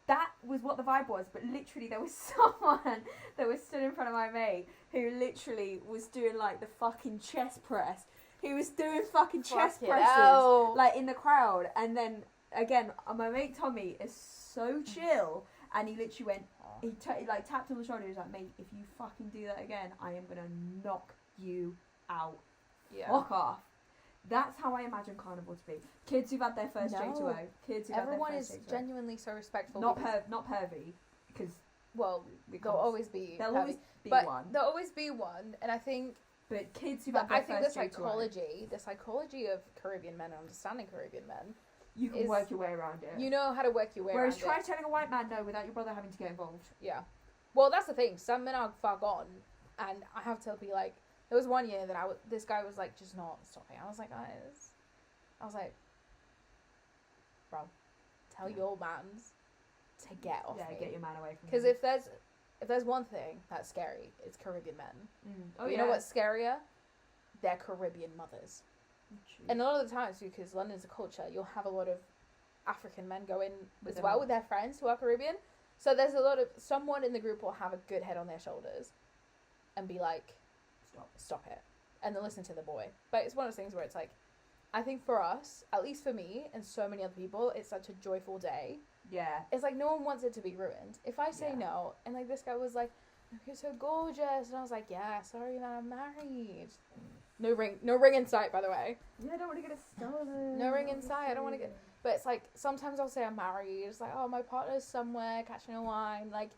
that was what the vibe was. But literally there was someone that was stood in front of my mate who literally was doing like the fucking chest press. He was doing fucking chest presses like in the crowd. And then again, my mate Tommy is so chill, and he literally went, he tapped on the shoulder. He was like, mate, if you fucking do that again, I am gonna knock you out. Fuck off. That's how I imagine Carnival to be. Kids who've had their first J2O. Everyone is genuinely so respectful. Not pervy, because there'll always be one. There'll always be one, and I think. But kids who've had their first J2O. The psychology of Caribbean men, understanding Caribbean men, you can work your way around it. You know how to work your way around it. Whereas try telling a white man no without your brother having to get involved. Yeah. Well, that's the thing. Some men are fuck on, and I have to be like. There was one year that this guy was like just not stopping. I was like, bro, tell your mans to get off me. Get your man away from me. Because if there's one thing that's scary, it's Caribbean men. Oh, you know what's scarier? They're Caribbean mothers. And a lot of the times, because London's a culture, you'll have a lot of African men go in With as them. well with their friends who are Caribbean. So there's a lot of, someone in the group will have a good head on their shoulders and be like, stop it. And they'll listen to the boy. But it's one of those things where it's like, I think for us, at least for me and so many other people, it's such a joyful day. Yeah. It's like no one wants it to be ruined. If I say no, and like this guy was like, you're so gorgeous, and I was like, yeah, sorry that I'm married. No ring in sight, by the way. Yeah, I don't want to get it stolen. No ring in sight. I don't want to get. But it's like sometimes I'll say I'm married. It's like, oh, my partner's somewhere catching a wine. Like,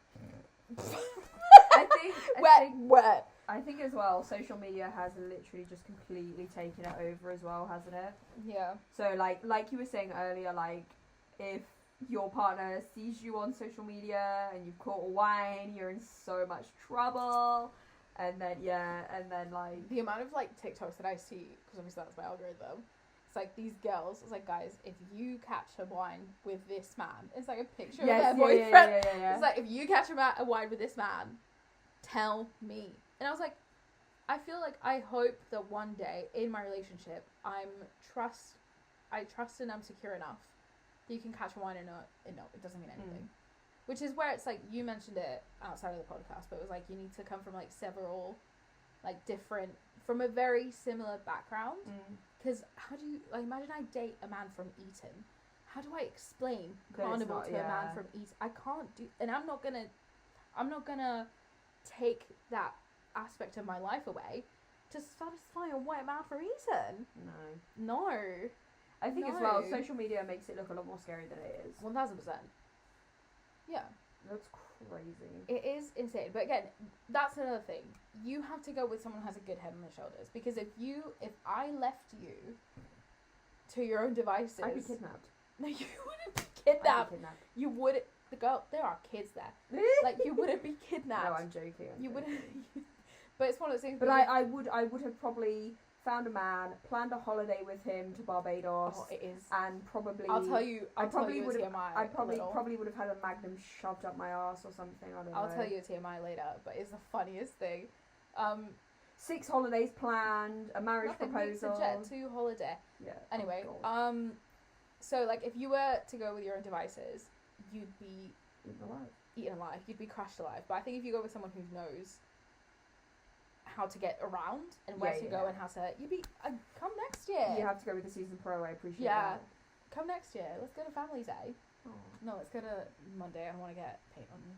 I think as well, social media has literally just completely taken it over as well, hasn't it? Yeah. So like you were saying earlier, like if your partner sees you on social media and you've caught a wine, you're in so much trouble. And then like the amount of like TikToks that I see, because obviously that's my algorithm. It's like these girls. It's like, guys, if you catch a wine with this man, it's like a picture of their boyfriend. Yeah. It's like, if you catch a wine with this man, tell me. And I was like, I feel like I hope that one day in my relationship, I trust and I'm secure enough that you can catch a wine or not. And no, it doesn't mean anything. Which is where it's like, you mentioned it outside of the podcast, but it was like, you need to come from like several, like different, from a very similar background. Because how do you, like, imagine I date a man from Eton. How do I explain Carnival to a man from Eton? I can't do, and I'm not gonna take that aspect of my life away to satisfy a white man from Eton. No. I think as well, social media makes it look a lot more scary than it is. 1000%. Yeah. That's crazy. It is insane. But again, that's another thing. You have to go with someone who has a good head on their shoulders. Because if I left you to your own devices... I'd be kidnapped. No, you wouldn't be kidnapped. You wouldn't... There are kids there. Like, you wouldn't be kidnapped. No, I'm joking. You wouldn't... But it's one of those things... But I would have probably found a man, planned a holiday with him to Barbados. Oh, it is. And probably... I'll tell you I probably a would have. TMI. I probably would have had a Magnum shoved up my ass or something. I don't know. I'll tell you a TMI later, but it's the funniest thing. 6 holidays planned, a marriage proposal. Jet to holiday. Yeah. Anyway, oh so like if you were to go with your own devices, you'd be eaten alive. You'd be crushed alive. But I think if you go with someone who knows how to get around and where to go and how to, you'd be come next year. You have to go with the season pro. I appreciate that. Yeah. Come next year. Let's go to Family Day. Oh. No, let's go to Monday. I don't want to get paint on me.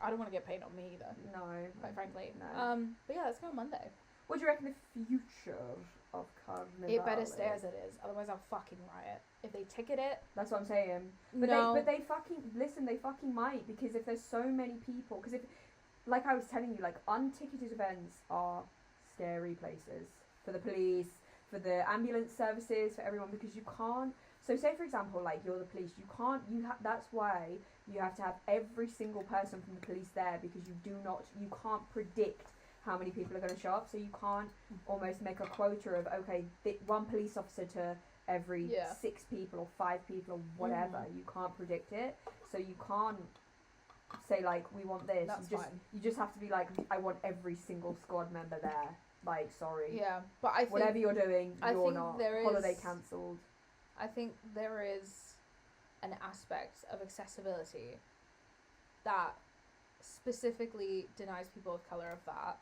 I don't want to get paint on me either. No. Quite frankly. No. But yeah, let's go on Monday. What do you reckon the future of Carnival? It better stay as it is, otherwise I'll fucking riot. If they ticket it, that's what I'm saying. But they fucking might, because if there's so many people, because if, like I was telling you, like unticketed events are scary places for the police, for the ambulance services, for everyone, because you can't. So say for example, like you're the police, that's why you have to have every single person from the police there, because you can't predict how many people are going to show up, so you can't almost make a quota of, okay, one police officer to every 6 people or 5 people or whatever. You can't predict it, so you can't say like, we want this. You just have to be like, I want every single squad member there. Like, sorry. Yeah, but I think whatever you're doing, you're not. Holiday cancelled. I think there is an aspect of accessibility that specifically denies people of colour of that,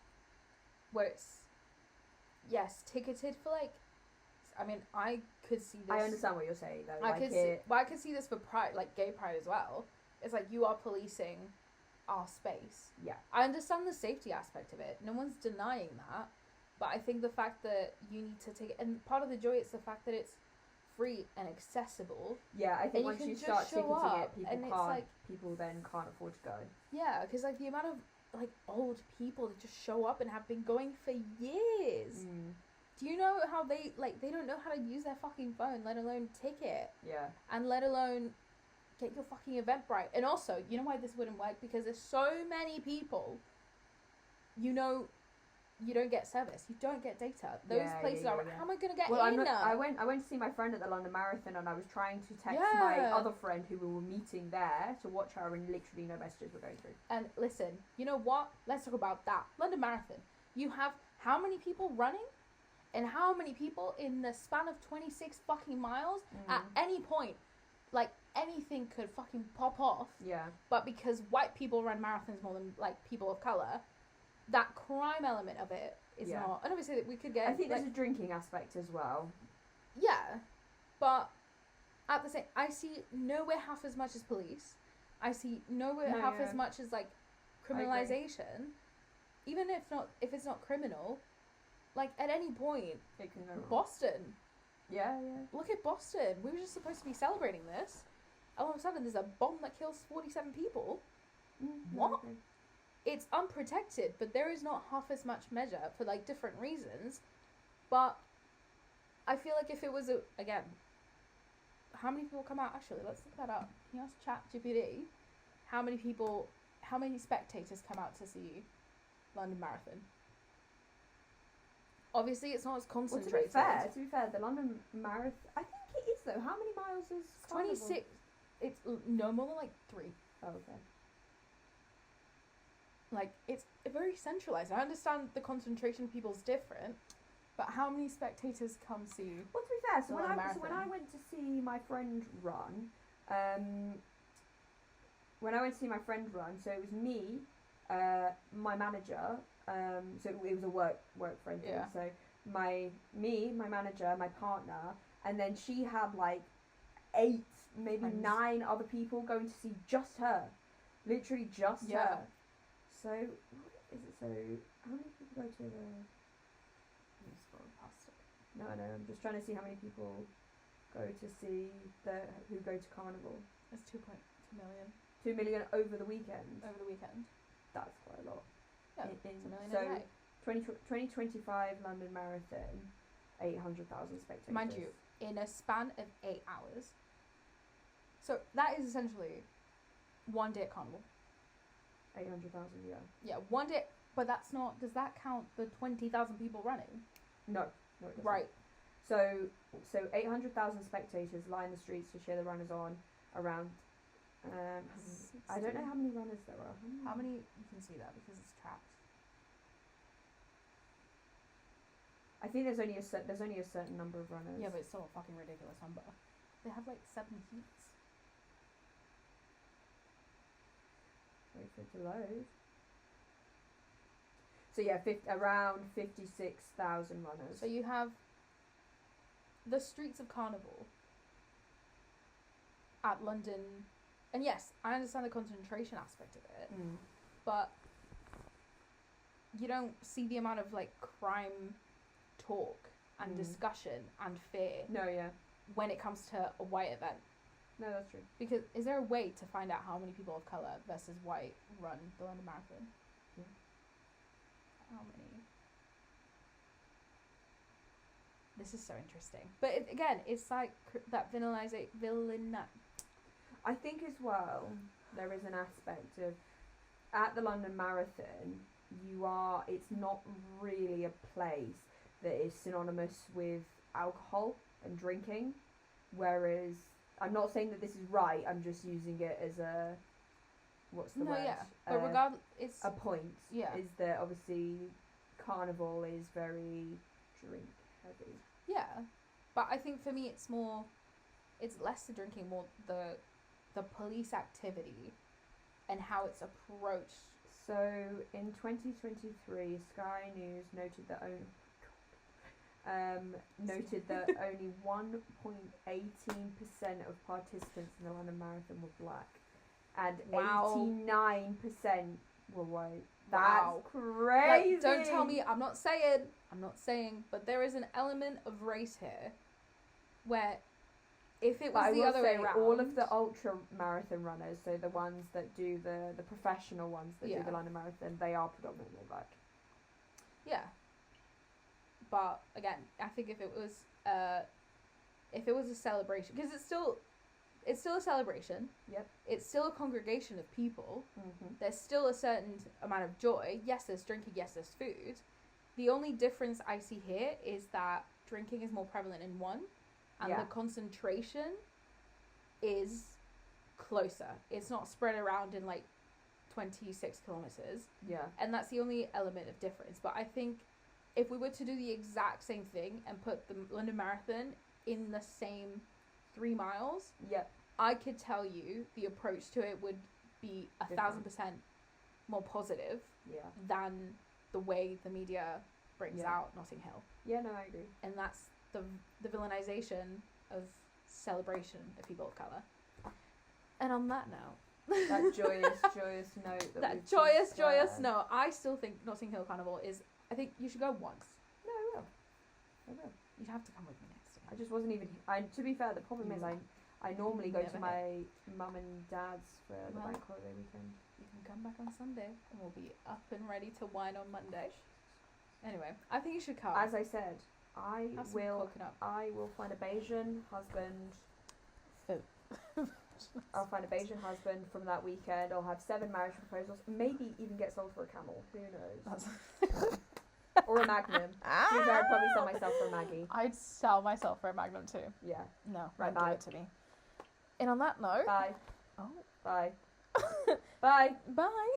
where it's, yes, ticketed for like, I mean, I could see this. I understand what you're saying though. I could see this for pride, like gay pride as well. It's like, you are policing our space. Yeah. I understand the safety aspect of it. No one's denying that. But I think the fact that you need to take it, and part of the joy is the fact that it's free and accessible. Yeah, I think once you start ticketing it, people then can't afford to go. Yeah, because like the amount of like old people that just show up and have been going for years. Do you know how they don't know how to use their fucking phone, let alone ticket? Yeah. And let alone get your fucking event right. And also, you know why this wouldn't work? Because there's so many people, you don't get service. You don't get data. Those places are. How am I gonna get in? I went to see my friend at the London Marathon, and I was trying to text my other friend who we were meeting there to watch her, and literally no messages were going through. And listen, you know what? Let's talk about that London Marathon. You have how many people running? And how many people in the span of 26 fucking miles at any point, like, anything could fucking pop off. Yeah. But because white people run marathons more than, like, people of colour, that crime element of it is not. And obviously we could get... I think like, there's a drinking aspect as well. Yeah. But at the same... I see nowhere half as much as police. I see nowhere half as much as, like, criminalisation. Even if it's not criminal... Like, at any point, it can go wrong. Boston. Yeah. Look at Boston. We were just supposed to be celebrating this. All of a sudden, there's a bomb that kills 47 people. What? Okay. It's unprotected, but there is not half as much measure for, like, different reasons. But I feel like if it was again, how many people come out? Actually, let's look that up. Can you ask ChatGPT how many spectators come out to see London Marathon? Obviously, it's not as concentrated. Well, to be fair, the London Marathon, I think it is though. How many miles is Carnival? 26. It's no more than, like, 3. Oh, okay. Like, it's very centralised. I understand the concentration of people's different, but how many spectators come see? Well, to be fair, so London when I went to see my friend run, so it was me, my manager. So it was a work friend thing. Yeah. So my manager, my partner, and then she had like 8, maybe Friends. 9 other people going to see just her, literally just her. So what is it? So how many people go to the? I'm scrolling past it. No, I'm just trying to see how many people go to see who go to Carnival. It's 2.2 million 2 million over the weekend. over the weekend. That's quite a lot. Yeah, it's a million so a day. 2025 London Marathon, 800,000 spectators. Mind you, in a span of 8 hours. So that is essentially one day at Carnival. 800,000, yeah. Yeah, one day. But that's not. Does that count the 20,000 people running? No, it doesn't. Right. So 800,000 spectators line the streets to cheer the runners on around. I don't know how many runners there are. How many? You can see that because it's tracked. I think there's only a certain number of runners. Yeah, but it's still a fucking ridiculous number. They have like 7 heats. Wait for it to load. So yeah, around 56,000 runners. So you have the streets of Carnival at London, and yes, I understand the concentration aspect of it, but you don't see the amount of like crime talk and discussion and fear. No, yeah. When it comes to a white event. No, that's true. Because is there a way to find out how many people of colour versus white run the London Marathon? Yeah. How many? This is so interesting. But again, it's like that villain. I think as well, there is an aspect of, at the London Marathon, it's not really a place that is synonymous with alcohol and drinking, whereas, I'm not saying that this is right, I'm just using it as a, what's the word? No, yeah, but regardless, it's... A point, yeah. Is that obviously Carnival is very drink heavy. Yeah, but I think for me it's less the drinking, more the police activity and how it's approached. So in 2023, Sky News noted that only 1.18% of participants in the London Marathon were black, and 89% were white. That's crazy. Like, don't tell me. I'm not saying, but there is an element of race here, where if it was the other way around, all of the ultra marathon runners, so the ones that do the professional ones that do the London Marathon, they are predominantly black. Yeah. But again, I think if it was a celebration, because it's still a celebration. Yep. It's still a congregation of people. Mm-hmm. There's still a certain amount of joy. Yes, there's drinking. Yes, there's food. The only difference I see here is that drinking is more prevalent in one, and the concentration is closer. It's not spread around in like 26 kilometers. Yeah. And that's the only element of difference. But I think if we were to do the exact same thing and put the London Marathon in the same 3 miles, Yep. I could tell you the approach to it would be 1,000% more positive Yeah. than the way the media brings out Notting Hill. Yeah, no, I agree. And that's the villainisation of celebration of people of colour. And on that note, That joyous note. that joyous note, I still think Notting Hill Carnival is, I think you should go once. No, I will. You'd have to come with me next year. I just wasn't even. To be fair, the problem is I normally go to Never my mum and dad's for the Well. bank holiday weekend. You can come back on Sunday and we'll be up and ready to wine on Monday. Anyway, I think you should come. As I said, I Have some will. coconut. I will find a Bayesian husband. I'll find a Bayesian husband from that weekend. I'll have 7 marriage proposals. Maybe even get sold for a camel. Who knows? Or a Magnum. To be fair, I'd probably sell myself for a Maggie. I'd sell myself for a Magnum too. Yeah. No, Right, give it to me. And on that note, Bye. oh, Bye. Bye. bye.